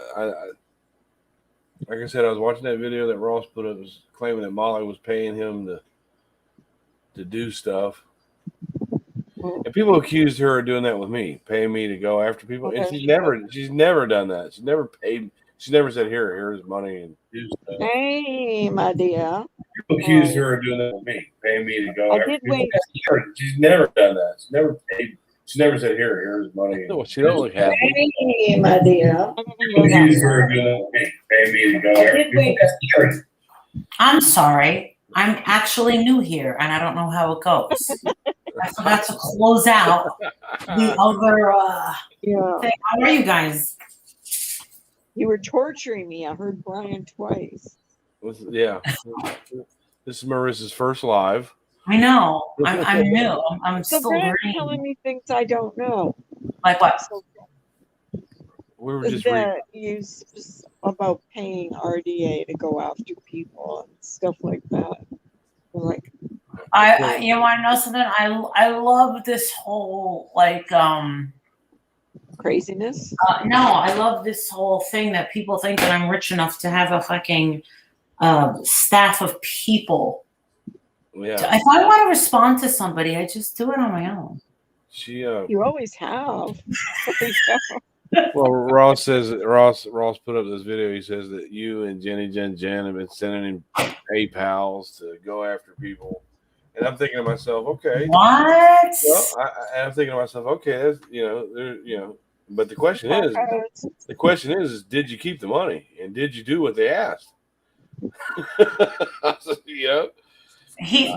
I said, I was watching that video that Ross put up, was claiming that Molly was paying him to do stuff. And people accused her of doing that with me, paying me to go after people. And Okay. she's never done that. She's never paid. She never said, here's money and do stuff. Hey, my dear. People accused her of doing that with me, paying me to go I after did people. wait. She's never done that. She's never paid. She never said, here's money. Well, she don't look happy. Hey, my dear. People accused her of doing that with me, paying me to go I after did people. wait. I'm sorry. I'm actually new here, and I don't know how it goes. I forgot to close out the other Yeah. thing. How are you guys? You were torturing me. I heard Brian twice. Yeah. This is Marissa's first live. I know. I'm new. I'm So still Brian's learning. telling me things I don't know. Like what? So We were just reading. that you about paying RDA to go after people and stuff like that. Like, You want to know something? I love this whole like craziness. no, I love this whole thing that people think that I'm rich enough to have a fucking staff of people. Yeah. If I want to respond to somebody, I just do it on my own. You always have. Well, Ross says Ross put up this video. He says that you and Jen have been sending him PayPals to go after people, and I'm thinking to myself, okay, what? Well, I'm thinking to myself, okay, that's but the question is, did you keep the money and did you do what they asked?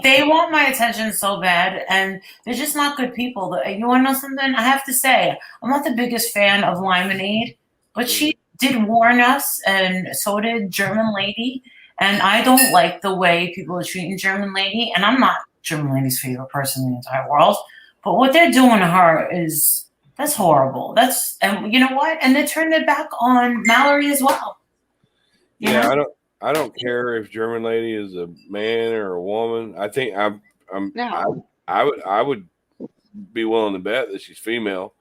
They want my attention so bad, and they're just not good people. You want to know something? I have to say, I'm not the biggest fan of Lemonade, but she did warn us, and so did German Lady. And I don't like the way people are treating German Lady, and I'm not German Lady's favorite person in the entire world. But what they're doing to her that's horrible. And you know what? And they turned their back on Mallory as well. You know? I don't care if German Lady is a man or a woman. I think I would be willing to bet that she's female.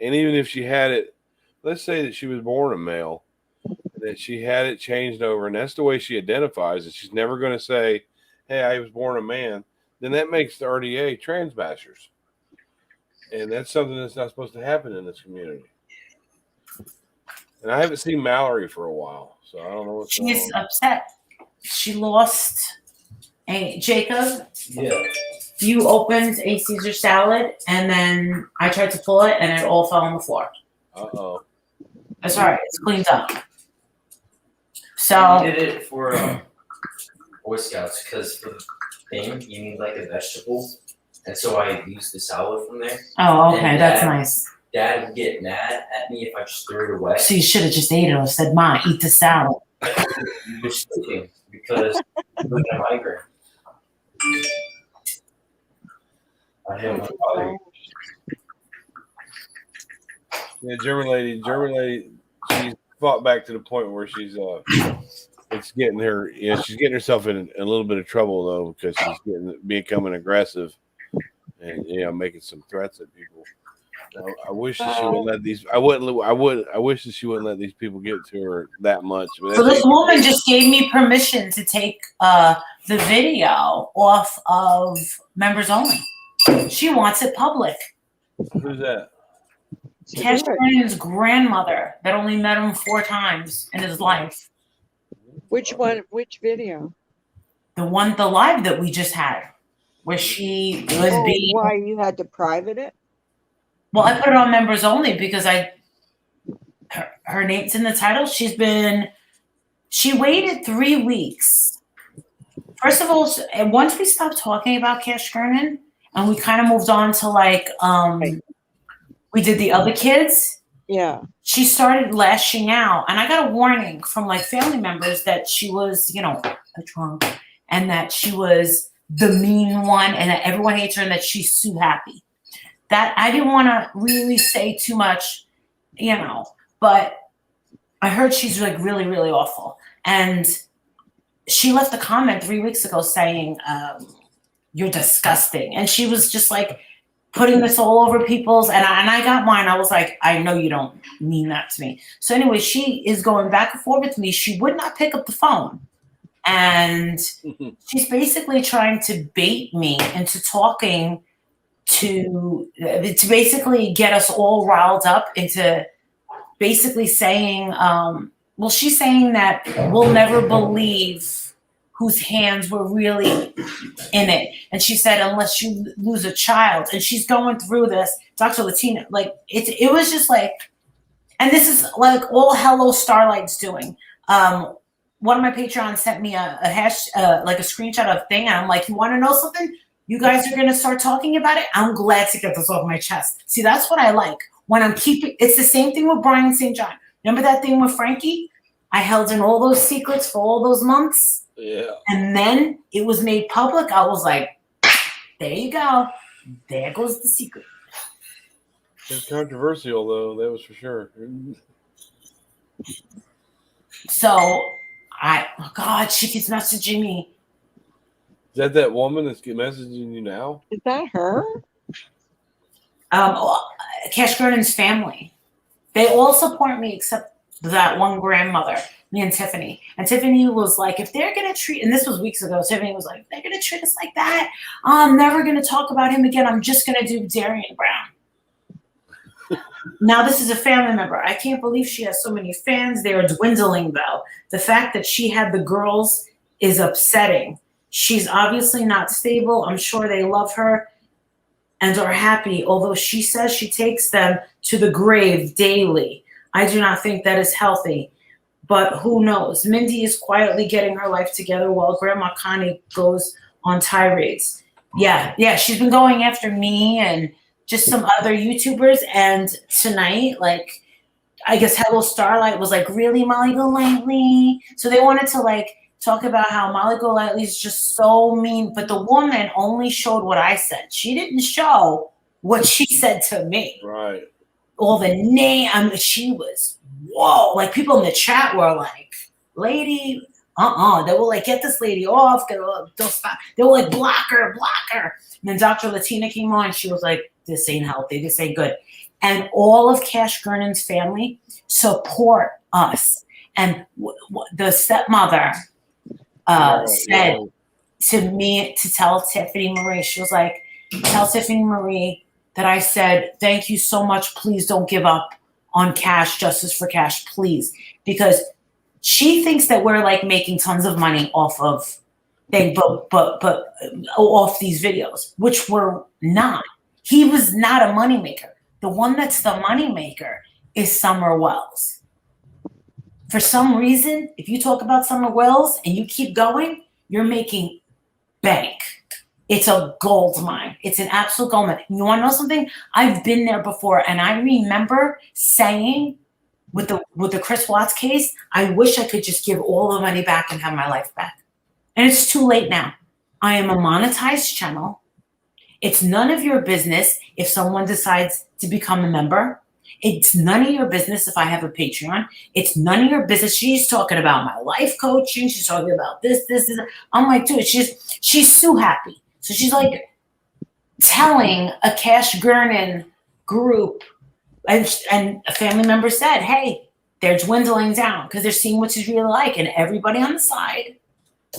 And even if she had it, let's say that she was born a male, that she had it changed over, and that's the way she identifies it. She's never going to say, hey, I was born a man. Then that makes the RDA trans bashers. And that's something that's not supposed to happen in this community. And I haven't seen Mallory for a while, so I don't know what's going on. She's upset. She lost Jacob. Yeah. You opened a Caesar salad, and then I tried to pull it, and it all fell on the floor. Uh-oh. That's all right. It's cleaned up. So I did it for Boy Scouts because for the thing you need like a vegetable, and so I used the salad from there. oh, okay, And that's Dad- nice. Dad would get mad at me if I just threw it away. So you should have just ate it or said, "Ma, eat the salad." You're sleeping because I'm a migraine. I didn't want to bother you. Yeah, German lady, she's fought back to the point where she's it's getting her, she's getting herself in a little bit of trouble though, because she's becoming aggressive and making some threats at people. I wish that she wouldn't let these. I wish that she wouldn't let these people get to her that much. So this woman just gave me permission to take the video off of members only. She wants it public. Who's that? Cash Brennan's grandmother that only met him 4 times in his life. Which one? Which video? The live that we just had, where she was being. Why you had to private it? Well, I put it on members only because her name's in the title. She waited 3 weeks. First of all, once we stopped talking about Cash German and we kind of moved on to we did the other kids. Yeah. She started lashing out, and I got a warning from family members that she was, a drunk, and that she was the mean one, and that everyone hates her, and that she's too happy. That I didn't want to really say too much, but I heard she's really, really awful. And she left a comment 3 weeks ago saying, you're disgusting. And she was just putting this all over people's, and I got mine. I was like, I know you don't mean that to me. So anyway, she is going back and forth with me. She would not pick up the phone. And she's basically trying to bait me into talking to basically get us all riled up into basically saying, well, she's saying that we'll never believe whose hands were really in it. And she said, unless you lose a child. And she's going through this, Dr. Latina, like it was just like, and this is like all Hello Starlight's doing. One of my Patreons sent me like a screenshot of thing, and I'm like, you want to know something? You guys are gonna start talking about it. I'm glad to get this off my chest. See, that's what I like. When I'm keeping, it's the same thing with Brian St. John. Remember that thing with Frankie? I held in all those secrets for all those months. Yeah. And then it was made public. I was like, there you go. There goes the secret. It's controversial, though. That was for sure. So oh God, she keeps messaging me. Is that woman that's messaging you now? Is that her? Cash Gordon's family. They all support me except that one grandmother, me and Tiffany. And Tiffany was like, if they're going to treat, and this was weeks ago, Tiffany was like, they're going to treat us like that, I'm never going to talk about him again. I'm just going to do Darian Brown. Now, this is a family member. I can't believe she has so many fans. They are dwindling, though. The fact that she had the girls is upsetting. She's obviously not stable. I'm sure they love her and are happy, although she says she takes them to the grave daily. I do not think that is healthy, but who knows? Mindy is quietly getting her life together while Grandma Connie goes on tirades. Yeah, she's been going after me and just some other YouTubers, and tonight, like, I guess Hello Starlight was like, really, Molly Golightly? So they wanted to, like, talk about how Molly Golightly is just so mean, but the woman only showed what I said. She didn't show what she said to me. Right. All the name, she was, whoa. Like, people in the chat were like, lady, They were like, get this lady off. Don't stop. They were like, block her. And then Dr. Latina came on. She was like, this ain't healthy. This ain't good. And all of Cash Gurnan's family support us. And the stepmother said to me to tell Tiffany Marie, she was like, tell Tiffany Marie that I said, thank you so much. Please don't give up on Cash, Justice for Cash, please. Because she thinks that we're like making tons of money off of off these videos, which we're not. He was not a moneymaker. The one that's the moneymaker is Summer Wells. For some reason, if you talk about Summer Wells and you keep going, you're making bank. It's a gold mine. It's an absolute gold mine. You want to know something? I've been there before, and I remember saying with the Chris Watts case, I wish I could just give all the money back and have my life back. And it's too late now. I am a monetized channel. It's none of your business if someone decides to become a member. It's none of your business if I have a Patreon. It's none of your business. She's talking about my life coaching. She's talking about this. I'm like, dude, she's so happy. So she's like telling a Cash Gurnan group, and a family member said, hey, they're dwindling down because they're seeing what she's really like. And everybody on the side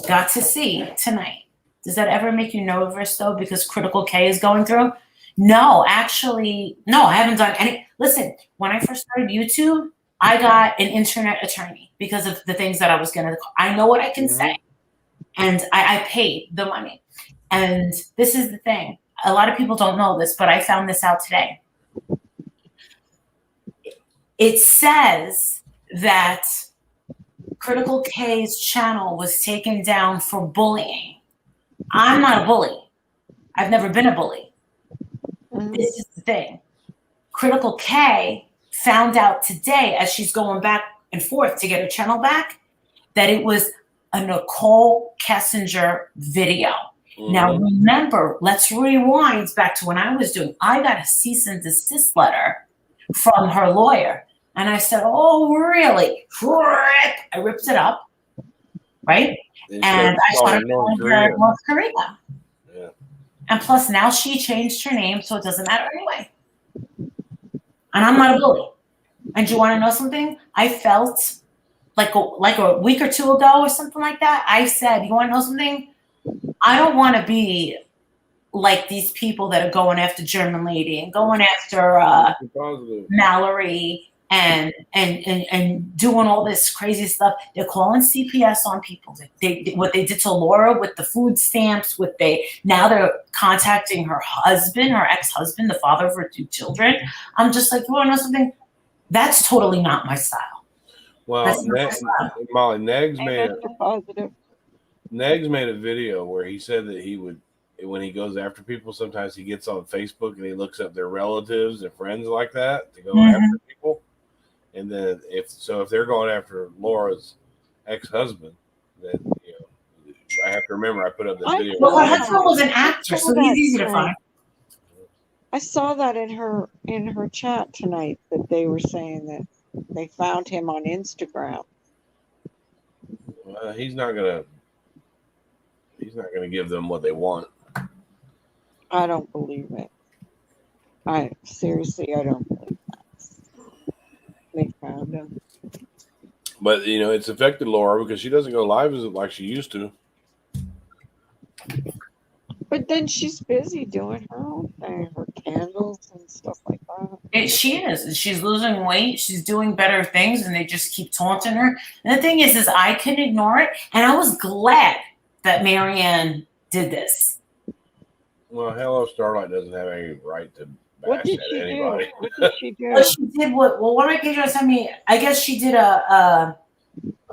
got to see tonight. Does that ever make you nervous, though, because Critical K is going through? No, actually, no, I haven't done any. Listen, when I first started YouTube, I got an internet attorney because of the things that I was going to. I know what I can say. And I paid the money. And this is the thing. A lot of people don't know this, but I found this out today. It says that Critical K's channel was taken down for bullying. I'm not a bully. I've never been a bully. This is the thing. Critical K found out today, as she's going back and forth to get her channel back, that it was a Nicole Kessinger video. Now, remember, let's rewind back to when I was doing, I got a cease and desist letter from her lawyer. And I said, oh, really? I ripped it up, right? And I started calling her North Korea. Yeah. And plus, now she changed her name, so it doesn't matter anyway. And I'm not a bully. And do you want to know something? I felt like a week or two ago or something like that. I said, you want to know something? I don't want to be like these people that are going after German Lady and going after Positive. Mallory and doing all this crazy stuff. They're calling CPS on people. They what they did to Laura with the food stamps. Now they're contacting her husband, her ex-husband, the father of her 2 children. I'm just like, you want to know something? That's totally not my style. Well, Molly, Negs made Mr. Positive. a video where he said that he would, when he goes after people, sometimes he gets on Facebook and he looks up their relatives and friends like that to go after people. And then if they're going after Laura's ex-husband, then I have to remember I put up this video. Well, her husband was an actor, so he's easy to find. I saw that in her chat tonight that they were saying that they found him on Instagram. He's not gonna give them what they want. I don't believe it. I don't believe that. They found him. But it's affected Laura because she doesn't go live like she used to. But then she's busy doing her own thing, her candles and stuff like that. She is. She's losing weight. She's doing better things, and they just keep taunting her. And the thing is I can ignore it, and I was glad that Marianne did this. Well, Hello Starlight doesn't have any right to What bash did at she anybody. do? What did she do? But she did one of my patrons sent me. I guess she did a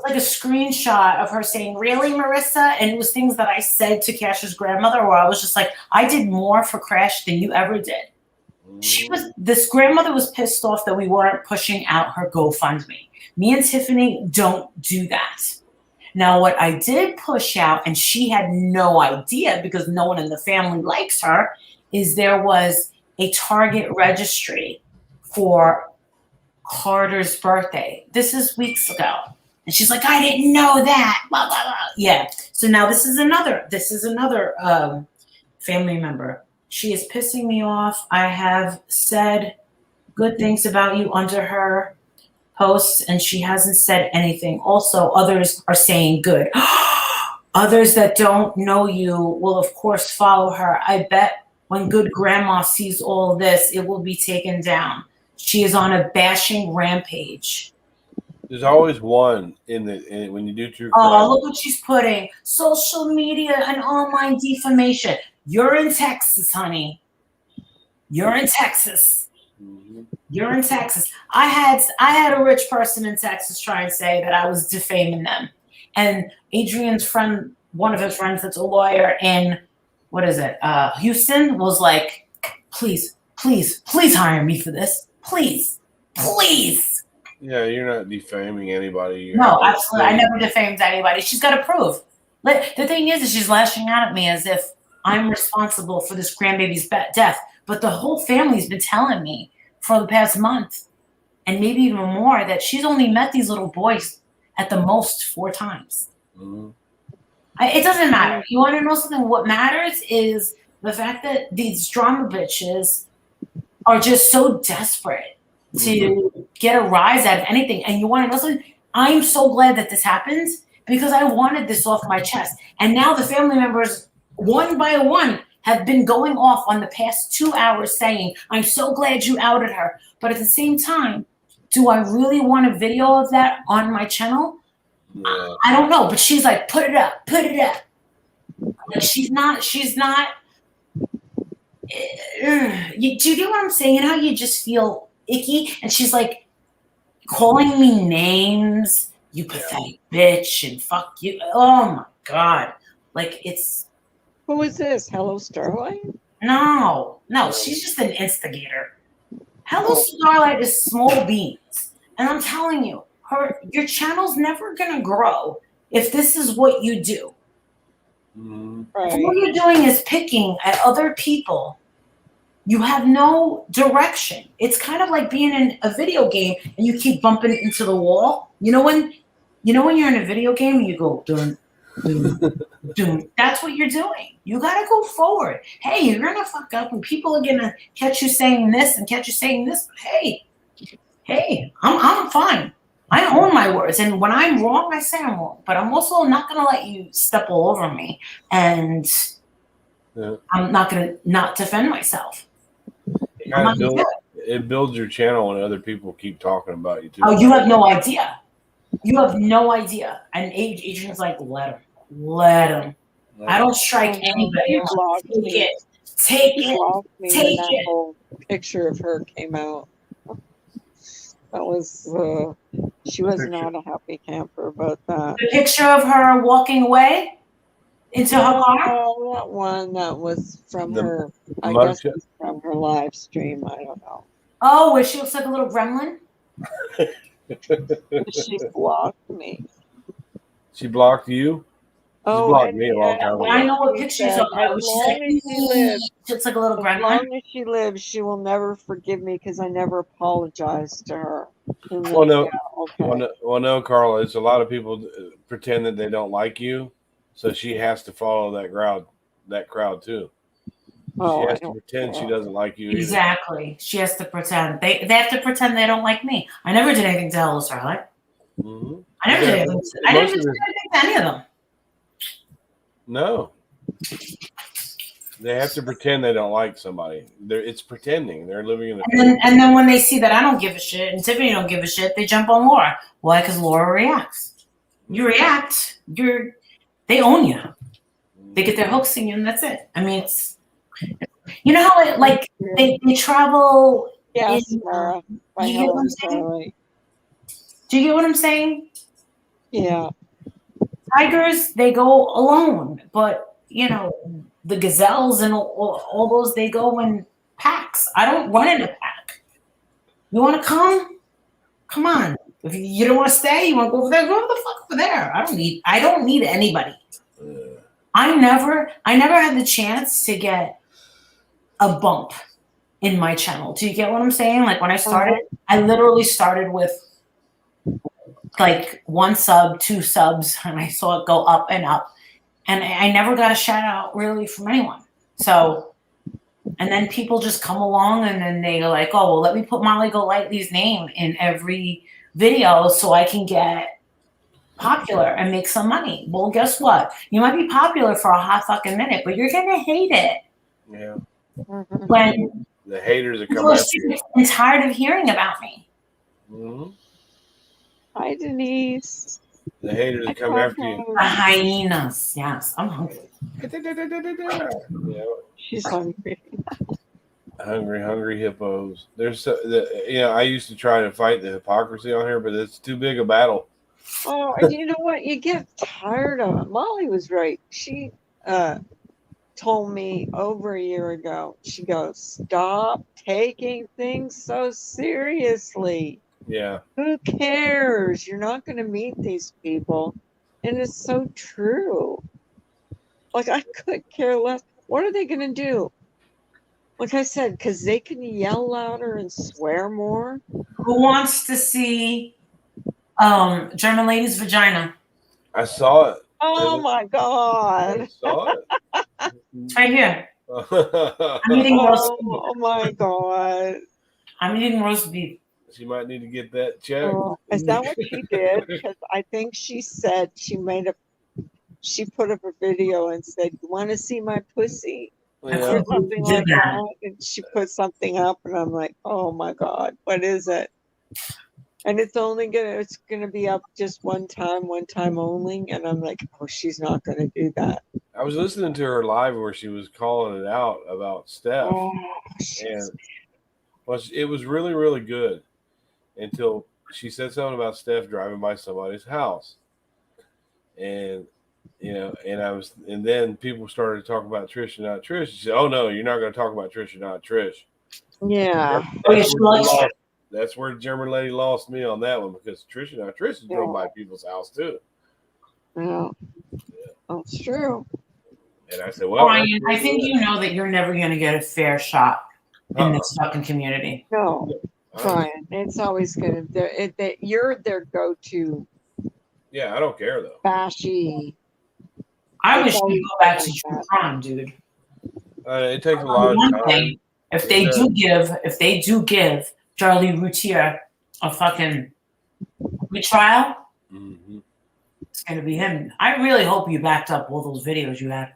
screenshot of her saying, "Really, Marissa?" And it was things that I said to Cash's grandmother, where I was just like, "I did more for Crash than you ever did." This grandmother was pissed off that we weren't pushing out her GoFundMe. Me and Tiffany don't do that. Now, what I did push out, and she had no idea because no one in the family likes her, is there was a Target registry for Carter's birthday. This is weeks ago. And she's like, I didn't know that. Blah, blah, blah. Yeah. So now this is another family member. She is pissing me off. I have said good things about you under her posts, and she hasn't said anything. Also, others are saying good. Others that don't know you will, of course, follow her. I bet when good grandma sees all this, it will be taken down. She is on a bashing rampage. There's always one when you do true crime. Oh, look what she's putting. Social media and online defamation. You're in Texas, honey. You're in Texas. Mm-hmm. You're in Texas. I had a rich person in Texas try and say that I was defaming them. And Adrian's friend, one of his friends that's a lawyer in, Houston, was like, please hire me for this. Please. Yeah, you're not defaming anybody. No, absolutely. I never defamed anybody. She's got to prove. The thing is she's lashing out at me as if I'm responsible for this grandbaby's death. But the whole family's been telling me for the past month, and maybe even more, that she's only met these little boys at the most 4 times. Mm-hmm. It doesn't matter. You want to know something? What matters is the fact that these drama bitches are just so desperate to get a rise out of anything. And you want to know something? I'm so glad that this happened because I wanted this off my chest. And now the family members, one by one, have been going off on the past 2 hours saying, I'm so glad you outed her. But at the same time, do I really want a video of that on my channel? Yeah. I don't know. But she's like, put it up. Like, she's not. Do you get what I'm saying? You know how you just feel icky? And she's like calling me names, you pathetic bitch, and fuck you. Oh my God. Like, it's. Who is this? Hello Starlight? No, she's just an instigator. Hello Starlight is small beans. And I'm telling you, your channel's never gonna grow if this is what you do. Right. If what you're doing is picking at other people, you have no direction. It's kind of like being in a video game and you keep bumping into the wall. You know when you're in a video game and you go dun, dun, dun. That's what you're doing. You gotta go forward. Hey, you're gonna fuck up and people are gonna catch you saying this and catch you saying this. But hey, I'm fine. I own my words, and when I'm wrong, I say I'm wrong. But I'm also not gonna let you step all over me and Yeah. I'm not gonna not defend myself. It I'm kind not of gonna builds. do it. It builds your channel when other people keep talking about you too. Oh, you have no idea. You have no idea. And Adrian's like, let him. I don't strike Oh, no, anybody. he blocked Take me. it. Take He it. blocked me when Take that it. whole picture of her came out. That was, she was Picture. not a happy camper about that. The picture of her walking away into her car. Oh, that one that was from The her, I mug guess it was from her live stream. I don't know. Oh, where she looks like a little gremlin. She blocked me. She blocked you. She Oh, blocked me a long and time I ago. know what she picture you're said, talking as about. She's long like, as she lives, she looks like a little as gremlin. long as she lives, she will never forgive me because I never apologized to her. And Well, then, no, yeah, okay. no, Carla. It's a lot of people pretend that they don't like you, so she has to follow that crowd. That crowd too. Oh, She I has to don't pretend she care. doesn't like you either. Exactly. She has to pretend. They have to pretend they don't like me. I never did anything to Ellis or Charlotte. Mm-hmm. I never did Yeah, anything. I never most did of the anything to any of them. no, they have to pretend they don't like somebody. It's pretending. They're living in a And then when they see that I don't give a shit and Tiffany don't give a shit, they jump on Laura. Why? Because Laura reacts. You react. They own you. They get their hooks in you, and that's it. I mean, it's you know how it, like they travel. Yes, in, Mara, by you get what I'm Helen saying? Kelly. Do you get what I'm saying? Yeah. Tigers, they go alone, but you know the gazelles and all those, they go in packs. I don't run in a pack. You want to come? Come on. If you don't want to stay, you want to go over there, go the fuck over there. I don't need anybody. I never had the chance to get a bump in my channel. Do you get what I'm saying? Like when I started, I literally started with like 1 sub, 2 subs, and I saw it go up and up. And I never got a shout out really from anyone. So, and then people just come along and then they're like, oh, well, let me put Molly Golightly's name in every video so I can get popular and make some money. Well, guess what? You might be popular for a hot fucking minute, but you're going to hate it. Yeah. When The haters that come people are after you. sick and tired of hearing about me. Mm-hmm. Hi, Denise. The haters I that come called after you. The hyenas. Yes, I'm hungry. You know, She's hungry. hungry hippos. I used to try to fight the hypocrisy on here, but it's too big a battle. Oh, and you know what? You get tired of it. Molly was right. She told me over a year ago, she goes, stop taking things so seriously. Yeah. Who cares? You're not going to meet these people. And it's so true. Like, I could care less. What are they going to do? Like I said, because they can yell louder and swear more. Who wants to see German lady's vagina? I saw it. Oh my I God. saw It's right here. it. I'm eating roast beef. Oh my God. I'm eating roast beef. She might need to get that checked. Oh, is that what she did? Because I think she said she put up a video and said, "You want to see my pussy?" Yeah. Or something Did like that. that. And she put something up, and I'm like, "Oh my God, what is it?" And it's gonna be up just one time only. And I'm like, "Oh, she's not gonna do that." I was listening to her live where she was calling it out about Steph, Oh, and it was really, really good until she said something about Steph driving by somebody's house, and and then people started talking about Trish and not Trish. She said, "Oh no, you're not going to talk about Trish and not Trish." yeah. That's where German lady lost me on that one because Trish and not Trish drove by people's house too. Yeah, that's true. And I said, "Well, Brian, I think you know that you're never going to get a fair shot in this fucking community. No, Brian, it's always gonna. You're their go-to Yeah, I don't care though. bashy. I It's wish always you'd go back to like true that. crime, dude. It takes a lot of One time. thing, if they do give Charlie Routier a fucking retrial, Mm-hmm. it's gonna be him. I really hope you backed up all those videos you had.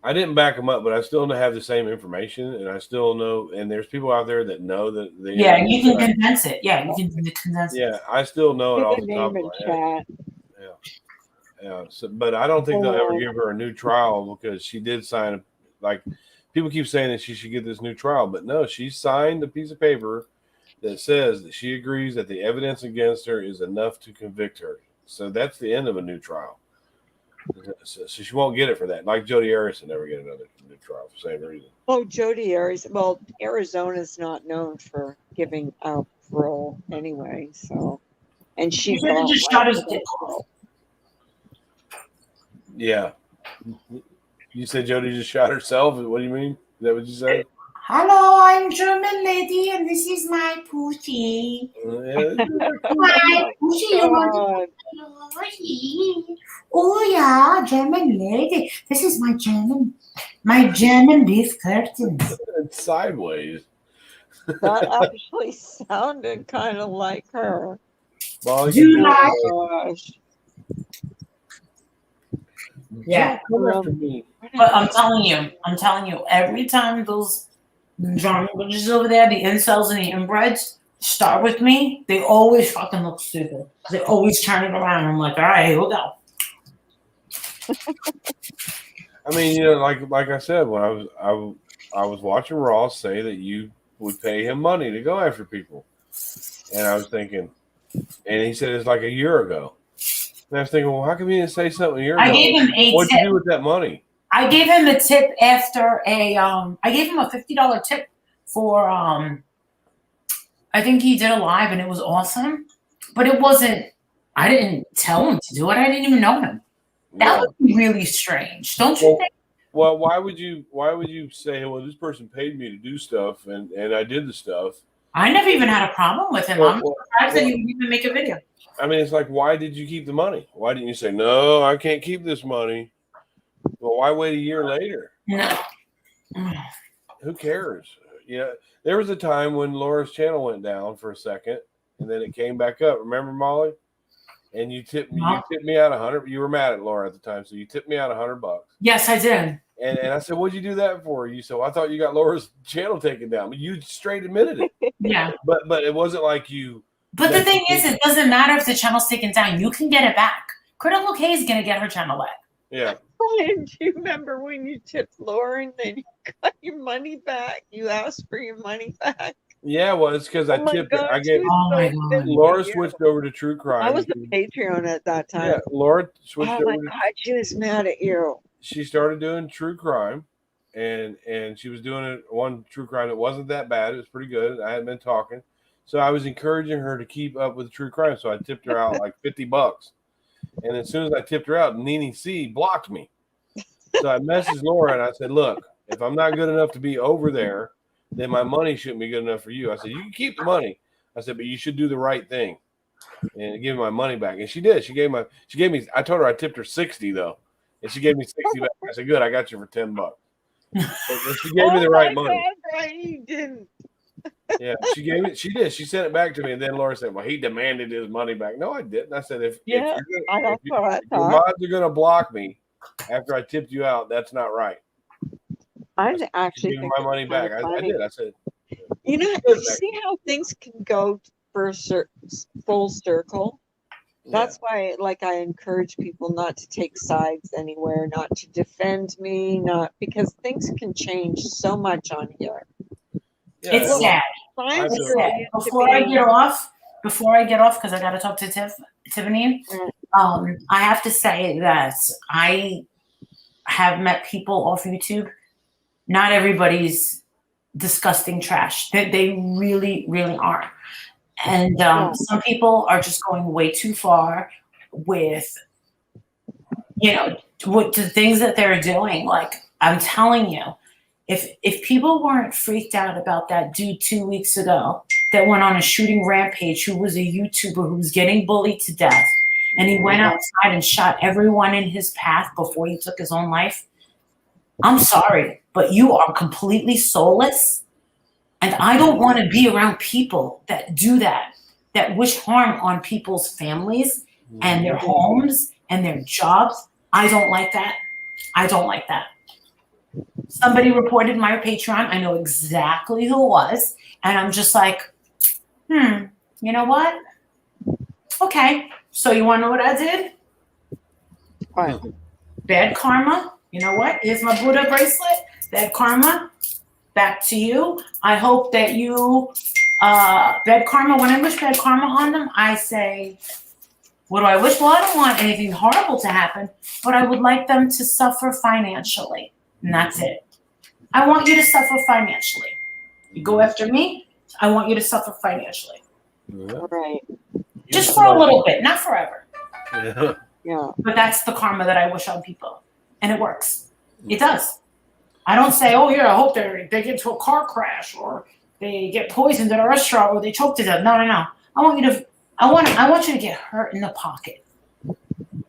I didn't back him up, but I still have the same information, and I still know. And there's people out there that know that the Yeah, you can condense it. Yeah, you can condense it. Yeah, I still know it Give off a the top name of in my head. chat. Yeah. So, but I don't think they'll ever Oh. give her a new trial because she did sign like people keep saying that she should get this new trial, but no, she signed a piece of paper that says that she agrees that the evidence against her is enough to convict her. So that's the end of a new trial. So she won't get it for that. Like Jodi Arias will never get another new trial for the same reason. Oh, Jodi Arias. Well, Arizona's not known for giving out parole anyway, so. And she He should've got just life shot his without dick off. parole. Yeah. You said Jodi just shot herself? What do you mean? Is that what you said? Hello, I'm German lady, and this is my pussy. Yeah. My pussy, you want God. to? Oh yeah, German lady. This is my German beef curtains. It's sideways. That actually sounded kind of like her. Molly, Do you like? Oh gosh. Yeah. Come after me. But I'm telling you, every time those John bitches over there, the incels and the inbreds, start with me, they always fucking look stupid. They always turn it around. I'm like, all right, here we go. I mean, you know, like I said, when I was watching Ross say that you would pay him money to go after people, and I was thinking, and he said it's like a year ago, and I was thinking, well, how come you didn't say something a year ago? I gave him a What'd you tip. do with that money? I gave him a tip after I gave him a $50 tip for I think he did a live and it was awesome. But it wasn't I didn't tell him to do it. I didn't even know him. That would be really strange. Don't you think? Well, why would you say, well, this person paid me to do stuff and I did the stuff? I never even had a problem with him. I'm surprised that he would even make a video. I mean, it's like, why did you keep the money? Why didn't you say, no, I can't keep this money? Well, why wait a year later? No. Who cares? Yeah, there was a time when Laura's channel went down for a second, and then it came back up. Remember, Molly? And you tipped me out $100. You were mad at Laura at the time, so you tipped me out $100. Yes, I did. And I said, "What'd you do that for?" You said, well, "I thought you got Laura's channel taken down." But you straight admitted it. Yeah. But it wasn't like you. But the thing is, it doesn't matter if the channel's taken down. You can get it back. Critical K is gonna get her channel back. Yeah. And do you remember when you tipped Laura and then you got your money back? You asked for your money back. Yeah, well, it's because I tipped her. I gave Laura switched over to True Crime. I was a Patreon at that time. Yeah, Laura switched over. Oh my God, she was mad at you. She started doing True Crime, and she was doing it one True Crime that wasn't that bad. It was pretty good. I hadn't been talking, so I was encouraging her to keep up with True Crime. So I tipped her out like $50. And as soon as I tipped her out, Nene C blocked me. So I messaged Laura and I said, "Look, if I'm not good enough to be over there, then my money shouldn't be good enough for you." I said, "You can keep the money." I said, "But you should do the right thing and give me my money back." And she did. She gave me. I told her I tipped her 60 though, and she gave me 60 back. I said, "Good, I got you for $10." But she gave me the right money. God, right, you didn't. Yeah, she gave it. She did. She sent it back to me, and then Laura said, "Well, he demanded his money back." No, I didn't. I said, if your mods are going to block me after I tipped you out, that's not right. I actually give my money back. I did. I said, you know, you see how things can go for full circle. That's why, like, I encourage people not to take sides anywhere, not to defend me, because things can change so much on here. Yeah, it's sad. It's sad. Before I get off, because I got to talk to Tiffany. I have to say that I have met people off YouTube. Not everybody's disgusting trash. They really, really are. And some people are just going way too far with, with the things that they're doing. Like, I'm telling you, if people weren't freaked out about that dude 2 weeks ago that went on a shooting rampage, who was a YouTuber who was getting bullied to death, and he went outside and shot everyone in his path before he took his own life, I'm sorry, but you are completely soulless. And I don't want to be around people that do that wish harm on people's families and their homes and their jobs. I don't like that. I don't like that. Somebody reported my Patreon. I know exactly who it was. And I'm just like, you know what? Okay. So you want to know what I did? What? Bad karma. You know what? Here's my Buddha bracelet. Bad karma. Back to you. I hope that you, bad karma, when I wish bad karma on them, I say, what do I wish? Well, I don't want anything horrible to happen, but I would like them to suffer financially. And that's it. I want you to suffer financially. You go after me, I want you to suffer financially. Yeah. Right. Just for a little bit, not forever. Yeah. Yeah. But that's the karma that I wish on people. And it works. It does. I don't say, oh yeah, I hope they get into a car crash or they get poisoned at a restaurant or they choke to death. No. I want you to get hurt in the pocket.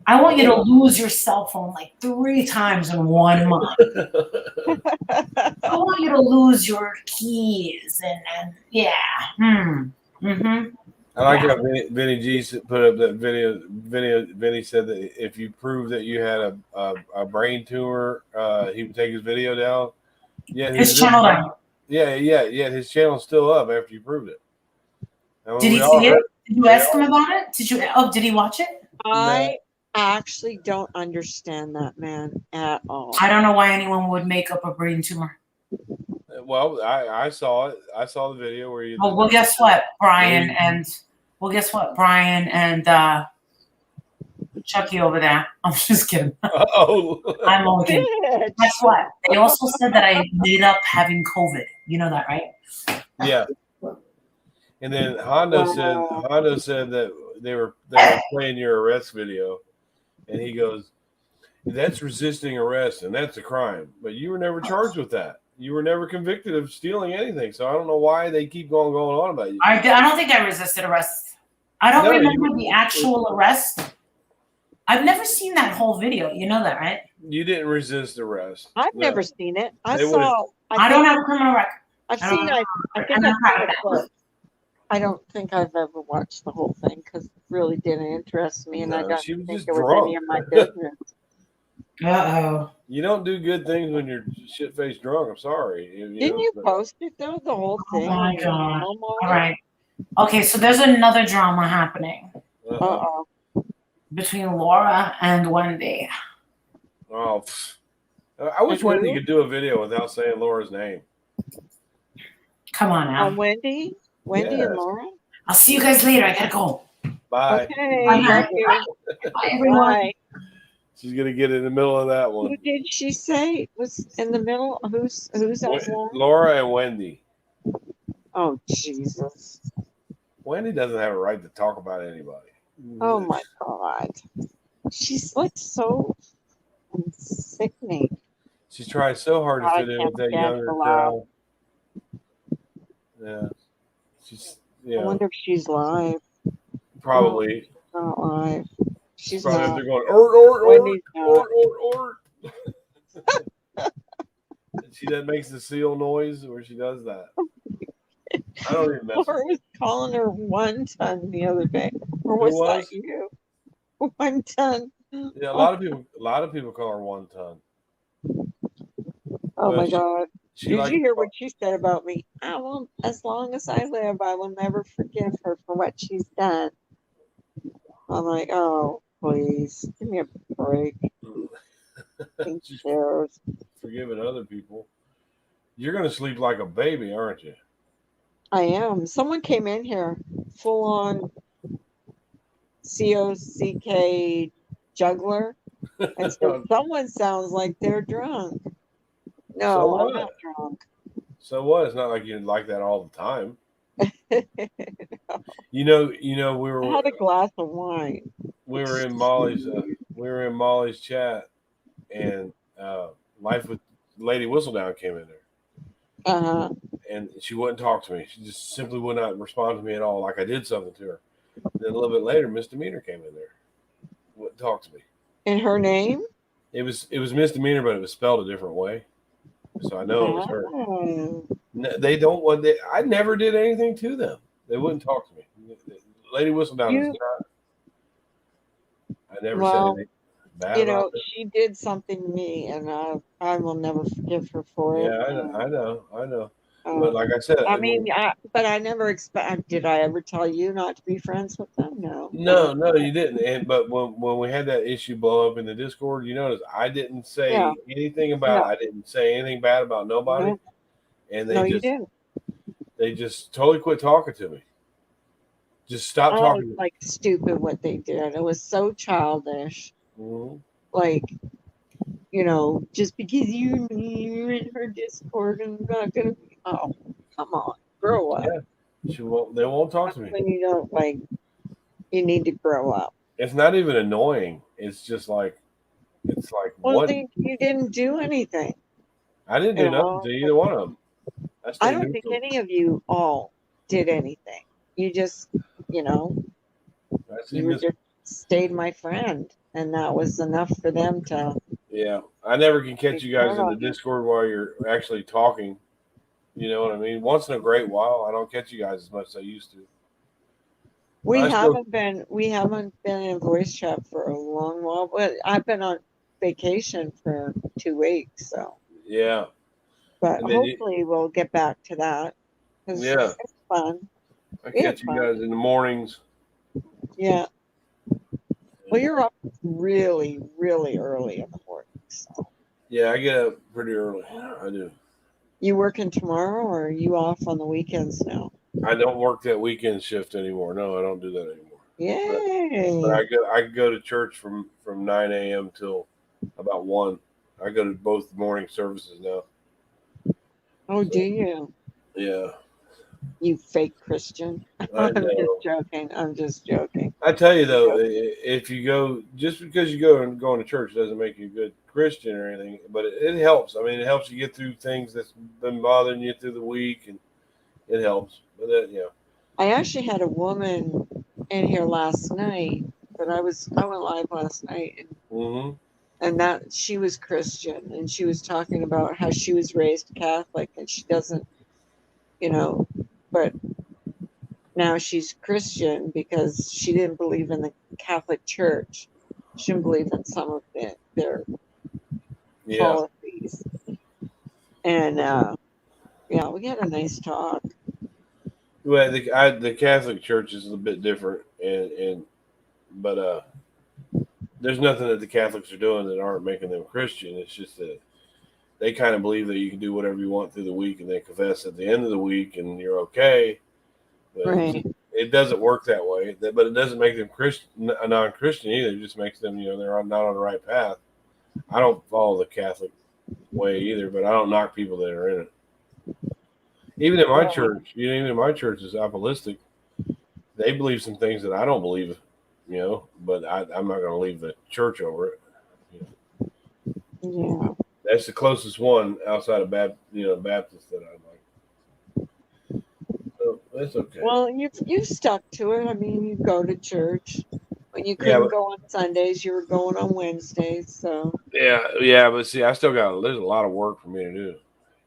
I want you to lose your cell phone like 3 times in 1 month. I want you to lose your keys and yeah. I like how Vinny G put up that video. Vinny said that if you prove that you had a brain tumor, he would take his video down. Yeah, His channel down. Yeah. His channel's still up after you proved it. Did he see it? Did you ask him about it? Did he watch it? I actually don't understand that man at all. I don't know why anyone would make up a brain tumor. Well, I saw it. I saw the video where you. Oh, well, guess what, Brian and Chucky over there. I'm just kidding. Oh, I'm only kidding. Guess what? They also said that I made up having COVID. You know that, right? yeah. And then Hondo said that they were playing your arrest video, and he goes, "That's resisting arrest, and that's a crime. But you were never charged with that. You were never convicted of stealing anything. So I don't know why they keep going on about you." I don't think I resisted arrest. I don't remember the actual arrest. I've never seen that whole video. You know that, right? You didn't resist arrest. I've never seen it. I don't have a criminal record. I think I've seen a clip. I don't think I've ever watched the whole thing because it really didn't interest me, and I don't think it was any of my business. Uh-oh. You don't do good things when you're shit-faced drunk. I'm sorry. Didn't you post it though? The whole thing. Oh my god! All right. Okay, so there's another drama happening. Uh-oh. Between Laura and Wendy. Oh, I wish Wendy could do a video without saying Laura's name. Come on now. Wendy and Laura. I'll see you guys later. I gotta go. Bye. Okay. Bye, everyone. Bye. She's gonna get in the middle of that one. Who did she say was in the middle? Who's that? Laura and Wendy. Oh Jesus. Wendy doesn't have a right to talk about anybody. Oh my God. She's like so sickening. She's trying so hard to fit in with that younger crowd. Yeah. I wonder if she's live. Probably. Not live. She's probably not. They're going, or. She makes the seal noise where she does that. I don't even know. Laura was calling her 1 ton the other day. Or was that you? 1 ton. Yeah, a lot of people call her 1 ton. Oh my God. Did you hear what she said about me? I won't, as long as I live, I will never forgive her for what she's done. I'm like, oh, please, give me a break. Forgiving other people. You're going to sleep like a baby, aren't you? I am. Someone came in here full on COCK juggler and said, someone sounds like they're drunk. No, so I'm not drunk. So what? It's not like you're like that all the time. No. You know, we were. I had a glass of wine. We were in Molly's chat, and Life with Lady Whistledown came in there. And she wouldn't talk to me. She just simply would not respond to me at all, like I did something to her. Then a little bit later, Misdemeanor came in there. Wouldn't talk to me. And her name? It was Misdemeanor, but it was spelled a different way. So I know it was her. No, they don't want. I never did anything to them. They wouldn't talk to me. Lady Whistledown is not. I never said anything bad You about know, this. she did something to me, and I will never forgive her for it. Yeah, I know, I know. But Um, like I said, I mean, but I never expect. Did I ever tell you not to be friends with them? No. no, no, you didn't. And but when we had that issue blow up in the Discord, you notice I didn't Yeah. say anything about. No. I didn't say anything bad about nobody, No. and No, you didn't. they just totally quit talking to me. Just stop Oh, talking it's to me. like stupid what they did. It was so childish. Mhm. Like, just because you're in her Discord and not gonna be. Oh, come on, grow up. Yeah, they won't talk That's to me. when you don't like. You need to grow up. It's not even annoying. It's just like Well, what? you didn't do anything. I didn't You do nothing know, to either one of them. I I stayed don't think neutral. any of you all did anything. You just, you know, I see you were Miss. just stayed my friend, and that was enough for them to Yeah, I never can catch be you guys hard in the on you. Discord while you're actually talking. You know what I mean? Once in a great while, I don't catch you guys as much as I used to. We I still, haven't been in voice chat for a long while, but I've been on vacation for 2 weeks, so. yeah, But and then hopefully we'll get back to that because yeah, it's fun. I We have catch you fun. guys in the mornings. Yeah. Well, you're up really, really early in the morning. So. Yeah, I get up pretty early. I do. You working tomorrow, or are you off on the weekends now? I don't work that weekend shift anymore. No, I don't do that anymore. But Yay! I go to church from 9 a.m. till about 1. I go to both morning services now. Oh, do So you? yeah, You fake Christian. I I'm just know. joking. I'm just joking. I tell you I'm though, joking. if you go just because you going to church doesn't make you a good Christian or anything, but it helps. I mean, it helps you get through things that's been bothering you through the week, and it helps. But I actually had a woman in here last night, but I went live last night, hmm and that she was Christian, and she was talking about how she was raised Catholic, and she doesn't, you know, but now she's Christian because she didn't believe in the Catholic Church. She didn't believe in some of their yeah. policies. And yeah, we had a nice talk. Well, the Catholic Church is a bit different, and but there's nothing that the Catholics are doing that aren't making them Christian. It's just that they kind of believe that you can do whatever you want through the week, and they confess at the end of the week, and you're okay. But Right. it doesn't work that way. But it doesn't make them a non-Christian either. It just makes them, they're not on the right path. I don't follow the Catholic way either, but I don't knock people that are in it. Even in my Right. church, even in my church is apostolic. They believe some things that I don't believe, but I'm not going to leave the church over it. Yeah. That's the closest one outside of Baptist that I like. So that's okay. Well, you stuck to it. I mean, you go to church. When you Yeah, couldn't go on Sundays, you were going on Wednesdays. So yeah, but see, I still got there's a lot of work for me to do.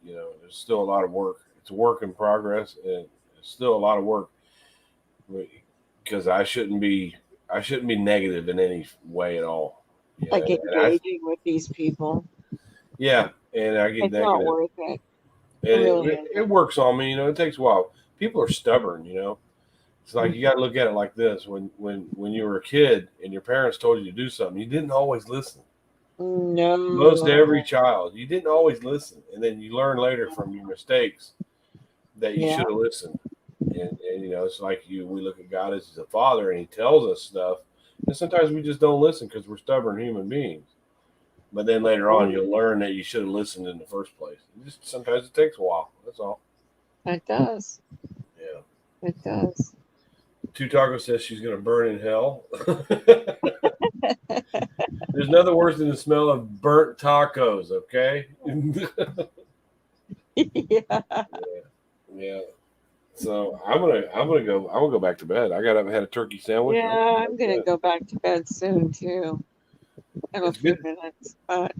There's still a lot of work. It's a work in progress, and it's still a lot of work because I shouldn't be negative in any way at all. like And I engaging with these people, yeah, and I get it's not negative, worth it. and It really it isn't. works on me. It takes a while. People are stubborn. It's like Mm. you got to look at it like this: when you were a kid and your parents told you to do something, you didn't always listen. Most every No. child, you didn't always listen, and then you learn later from your mistakes that you Yeah. should have listened. And it's like we look at God as a father, and He tells us stuff, and sometimes we just don't listen because we're stubborn human beings. But then later on, Right. you'll learn that you should have listened in the first place. Sometimes it takes a while. That's all. It does. Yeah. It does. Two Taco says she's going to burn in hell. There's nothing worse than the smell of burnt tacos. Okay. Yeah. Yeah. So I'm gonna go back to bed. I got up and had a turkey sandwich. Yeah, I'm gonna go back to bed soon too, in a It's few good. minutes. But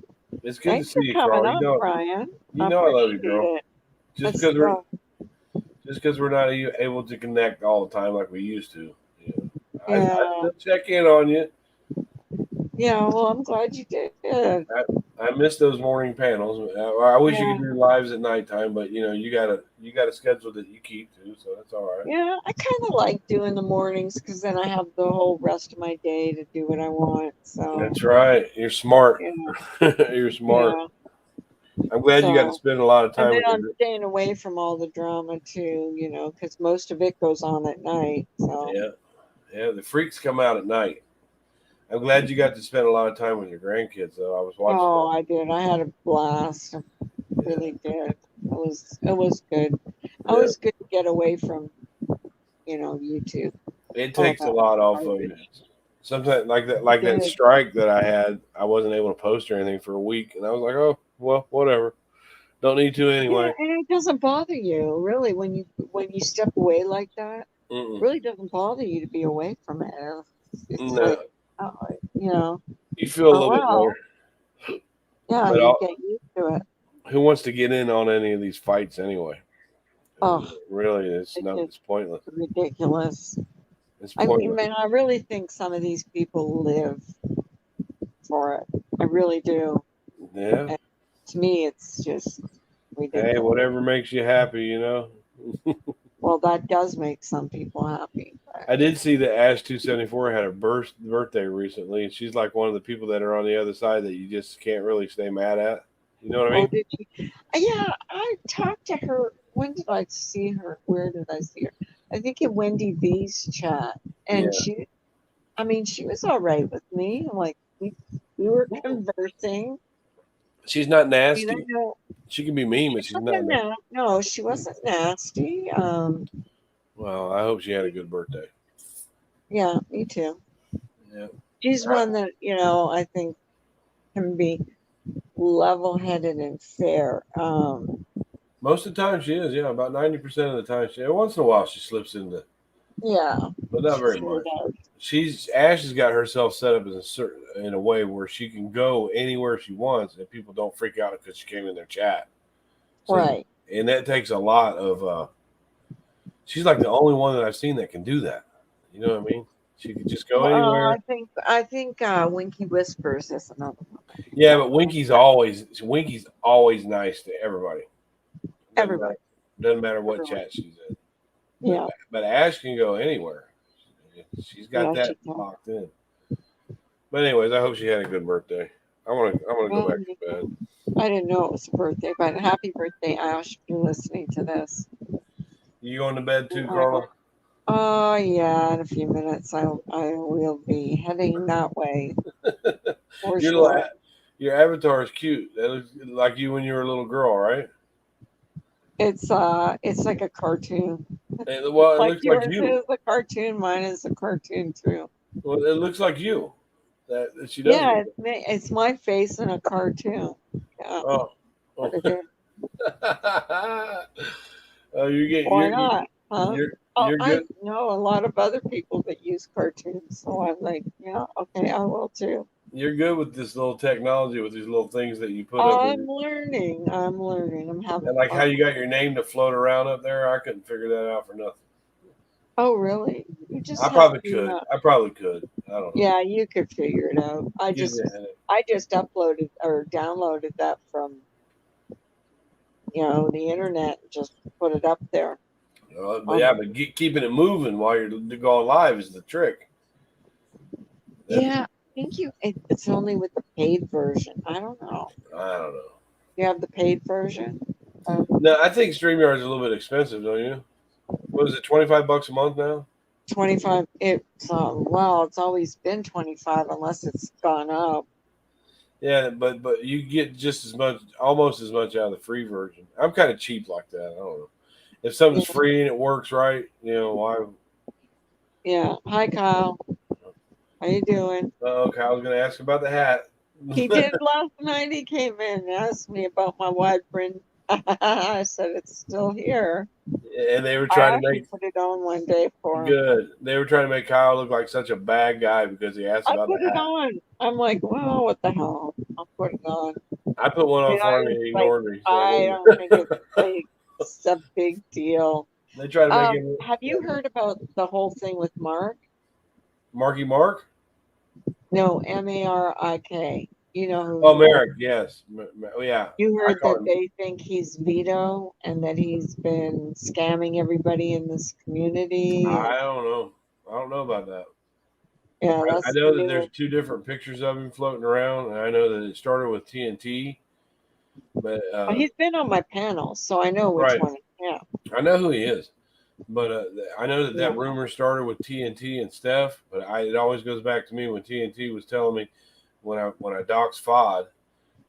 It's good to thanks see for you, coming Carl. on, Brian. You I know I love you, appreciate girl. it. Just Let's because go. we're not able to connect all the time like we used to. I Yeah. still check in on you. Yeah, well, I'm glad you did. I miss those morning panels. I wish you Yeah. could do lives at nighttime, but you got a schedule that you keep to, so that's all right. Yeah, I kind of like doing the mornings because then I have the whole rest of my day to do what I want. So, That's right. You're smart. yeah, You're smart. yeah. I'm glad you got to So, spend a lot of and time then with I'm your. staying away from all the drama too, because most of it goes on at night. So, Yeah, yeah. The freaks come out at night. I'm glad you got to spend a lot of time with your grandkids, though. I was watching oh, that. I did. I had a blast. I Yeah, really did. It was good. I yeah. was good to get away from, YouTube. It All takes a that lot off of you. garbage. Sometimes It like that did. strike that I had, I wasn't able to post or anything for a week, and I was like, oh well, whatever. Don't need to Yeah, anyway. and it doesn't bother you really when you step away like that. Mm-mm. Really doesn't bother you to be away from it. It's No, like, oh, you know, you feel a oh little bit well, better. yeah, But you get used to it. who wants to get in on any of these fights anyway? Oh, Really, it's it's not. just It's pointless. ridiculous. It's I mean, pointless. man, I really think some of these people live for it. I really do. Yeah. And to me, it's just Hey, ridiculous. whatever makes you happy. Well, that does make some people happy. But, I did see that Ash 274 had a birthday recently, and she's like one of the people that are on the other side that you just can't really stay mad at. You know what I oh, mean? did you? Yeah, I talked to her. When did I see her? Where did I see her? I think in Wendy V's chat, and Yeah. she was all right with me. Like we were conversing. She's not I mean, I nasty. know She can be mean, she but she's not wasn't nasty. no, she wasn't nasty. Well, I hope she had a good birthday. Yeah, me too. Yeah. She's one that I think can be level-headed and fair. Most of the time she is, yeah. About 90% of the time once in a while she slips into, Yeah, but not she very sure much. does. Ash has got herself set up in a way where she can go anywhere she wants and people don't freak out because she came in their chat. So Right. and that takes a lot of she's like the only one that I've seen that can do that. You know what I mean? She could just go Well, anywhere. I think Winky Whispers is another one. Yeah, but Winky's always nice to everybody. Doesn't Everybody. matter, doesn't matter what Everybody. chat she's in. But Yeah. but Ash can go anywhere. She's got Yeah, that she can. locked in. But anyways, I hope she had a good birthday. I wanna go Well, back to bed. I didn't know it was a birthday, but happy birthday, Ash, if you're listening to this. You going to bed too, Uh, Carla? Oh, yeah, in a few minutes I will be heading that way for Your little sure. your avatar is cute. That looks like you when you were a little girl, right? It's like a cartoon. Well, it Like looks like yours you. is a cartoon, mine is a cartoon too. Well, it looks like you. That she does Yeah, look. it's my face in a cartoon. Yeah, Oh, what oh. it is. Oh, you get Why not? Huh? Oh, you're I good. know a lot of other people that use cartoons, so I'm like, yeah, okay, I will too. You're good with this little technology with these little things that you put up with I'm it. learning. I'm learning. I'm having And like how fun. you got your name to float around up there, I couldn't figure that out for nothing. Oh, really? You just I have probably to. could. I probably could. I don't know. Yeah, you could figure it out. I Gives me just, a headache. I just uploaded or downloaded that from, the internet and just put it up there. But yeah, Um, but keeping it moving while you're going live is the trick. yeah, I think it's only with the paid version. I don't know. I don't know. You have the paid version? No, I think StreamYard is a little bit expensive, don't you? What is it, $25 a month now? 25. It's always been 25 unless it's gone up. Yeah, but you get just as much, almost as much out of the free version. I'm kind of cheap like that. I don't know. If something's Yeah. free and it works right, why? Yeah. Hi, Kyle. How you doing? Oh, Kyle's gonna ask about the hat. He did last night. He came in and asked me about my wide brim. I said it's still here. And they were I trying to actually make put it on one day for him. good. They were trying to make Kyle look like such a bad guy because he asked I about the put it hat. on. I'm like, well, what the hell? I'll put it on. I put one on And I for him was and he like, ignored me. I So don't think it's a big deal. they try to make him Have you heard about the whole thing with Mark? Marky Mark. No, Marik. You know who Oh, he is. Merrick, yes. Yeah. You I heard call that him. they think he's Vito and that he's been scamming everybody in this community. I don't know. I don't know about that. Yeah, I that's the know that there's new. two different pictures of him floating around, and I know that it started with TNT. But He's been on my panel, so I know which right, one. Yeah, I know who he is. But I know that yeah, that rumor started with TNT and Steph. But it always goes back to me when TNT was telling me when I doxed Fod,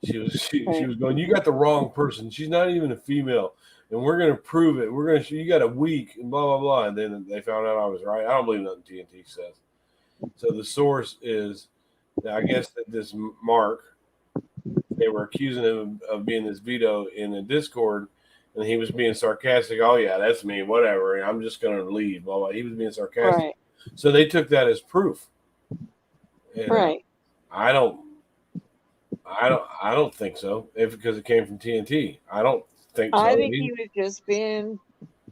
she right, was going, you got the wrong person. She's not even a female, and we're gonna prove it. We're gonna you got a week and blah blah blah. And then they found out I was right. I don't believe nothing TNT says. So the source is, I guess that this Mark, they were accusing him of being this Vito in the Discord, and he was being sarcastic. Oh yeah, that's me. Whatever. I'm just gonna leave. Blah blah. He was being sarcastic. right, So they took that as proof. And right. I don't. I don't think so. If because it came from TNT, I don't think I so. think he was just being,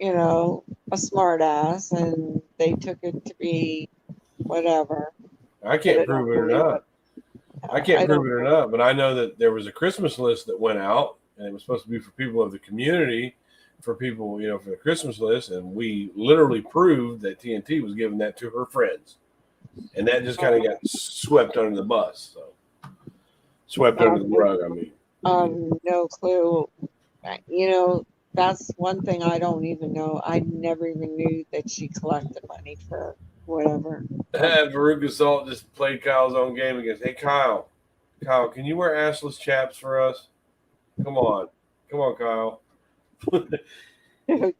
a smart ass, and they took it to be whatever. I But I can't prove don't it or believe it. not. I can't I prove don't. it or not. But I know that there was a Christmas list that went out, and it was supposed to be for people of the community, for people for the Christmas list, and we literally proved that TNT was giving that to her friends, and that just kind of got swept under the bus. So swept under the rug. I mean. No clue. That's one thing I don't even know. I never even knew that she collected money for whatever. Veruca Salt just played Kyle's own game against. Hey Kyle, can you wear assless chaps for us? Come on, Kyle. Oh,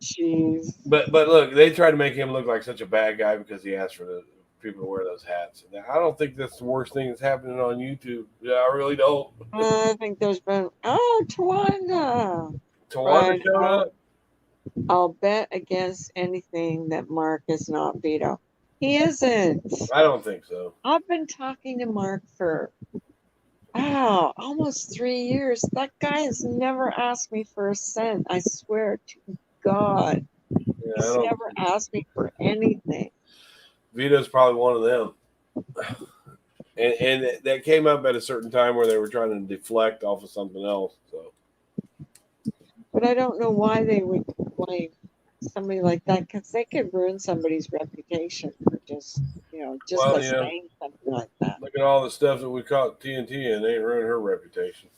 jeez. But look, they try to make him look like such a bad guy because he asked for the people to wear those hats. And I don't think that's the worst thing that's happening on YouTube. Yeah, I really don't. I think there's been. Oh, Tawanda. Tawanda Brian, showed up. I'll bet against anything that Mark is not Vito. He isn't. I don't think so. I've been talking to Mark for almost 3 years. That guy has never asked me for a cent. I swear to God. Yeah, I He's don't. never asked me for anything. Vito's probably one of them. And that came up at a certain time where they were trying to deflect off of something else. So. But I don't know why they would blame somebody like that because they could ruin somebody's reputation for just Well, by saying something like that. look at all the stuff that we caught TNT and they ain't ruined her reputation.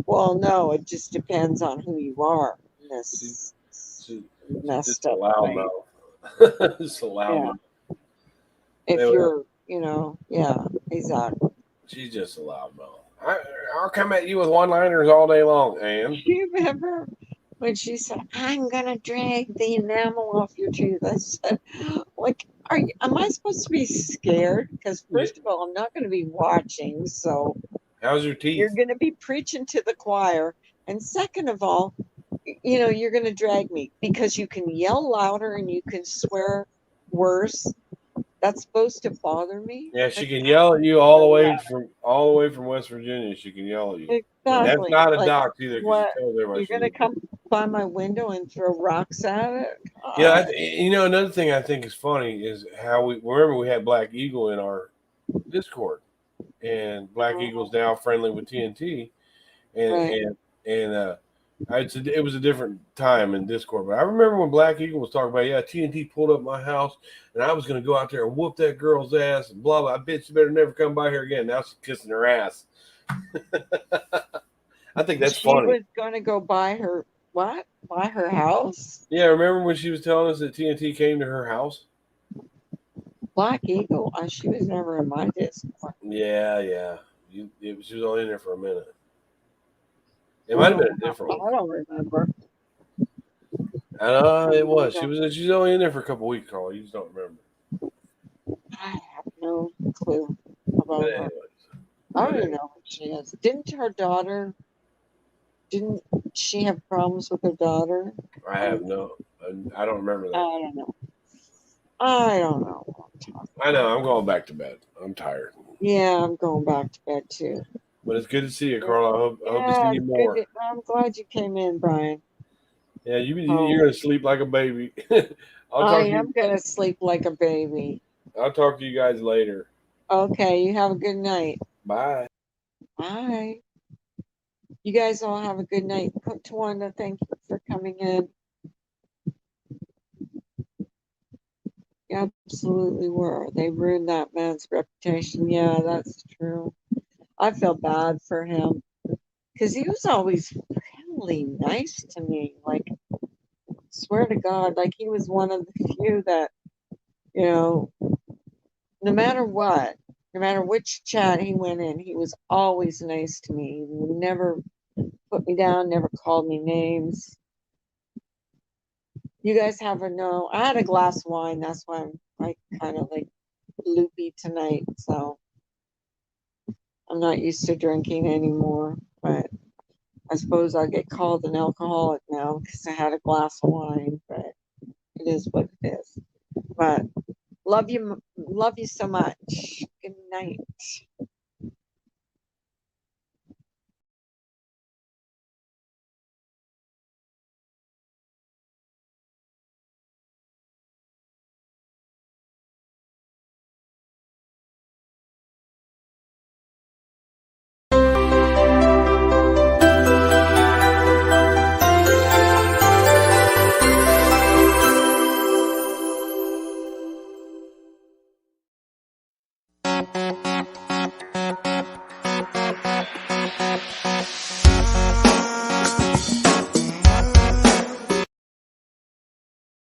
Well, no, it just depends on who you are in this She's messed just a up way. loudmouth. Just a loudmouth. If Anyway. you're, yeah, exactly. She's just a loudmouth. I'll come at you with one-liners all day long, and Do you remember when she said, "I'm gonna drag the enamel off your tooth"? I said, "Like, am I supposed to be scared? Because first of all, I'm not going to be watching, so how's your you're teeth? going to be preaching to the choir. And second of all, you're going to drag me because you can yell louder and you can swear worse. That's supposed to bother me. Yeah, she can yell at you all the way from West Virginia. She can yell at you, and that's Exactly. not a Like, dox either because what? she tells everybody You're she's going to come by my window and throw rocks at it? Yeah, another thing I think is funny is how we had Black Eagle in our Discord, and Black Eagle's now friendly with TNT, and it was a different time in Discord. But I remember when Black Eagle was talking about, TNT pulled up my house, and I was going to go out there and whoop that girl's ass, and blah blah. I bet you better never come by here again. Now she's kissing her ass. I think that's funny. She was going to go by her what? By her house? Yeah, remember when she was telling us that TNT came to her house? Black Eagle? She was never in my Discord. Yeah. She was only in there for a minute. It might have been a different one. I don't remember. It was. She was only in there for a couple weeks, Carl. You just don't remember. I have no clue about But her. anyways. I don't even know who she is. Didn't she have problems with her daughter? I have I don't remember that. I don't know what I'm talking I know. I'm going back to bed. I'm tired. Yeah, I'm going back to bed too. But it's good to see you, Carl. I hope to see you more. I'm glad you came in, Brian. Yeah, you're going to sleep like a baby. I am going to sleep like a baby. I'll talk to you guys later. Okay, you have a good night. Bye. Bye. You guys all have a good night. Tawanda, thank you for coming in. You absolutely were. They ruined that man's reputation. Yeah, that's true. I feel bad for him because he was always really nice to me. Like, swear to God, like he was one of the few that, you know, no matter what, no matter which chat he went in, he was always nice to me. He never put me down, never called me names. You guys have a no. I had a glass of wine. That's why I'm like kind of like loopy tonight. So I'm not used to drinking anymore. But I suppose I'll get called an alcoholic now because I had a glass of wine. But it is what it is. But love you so much. Good night.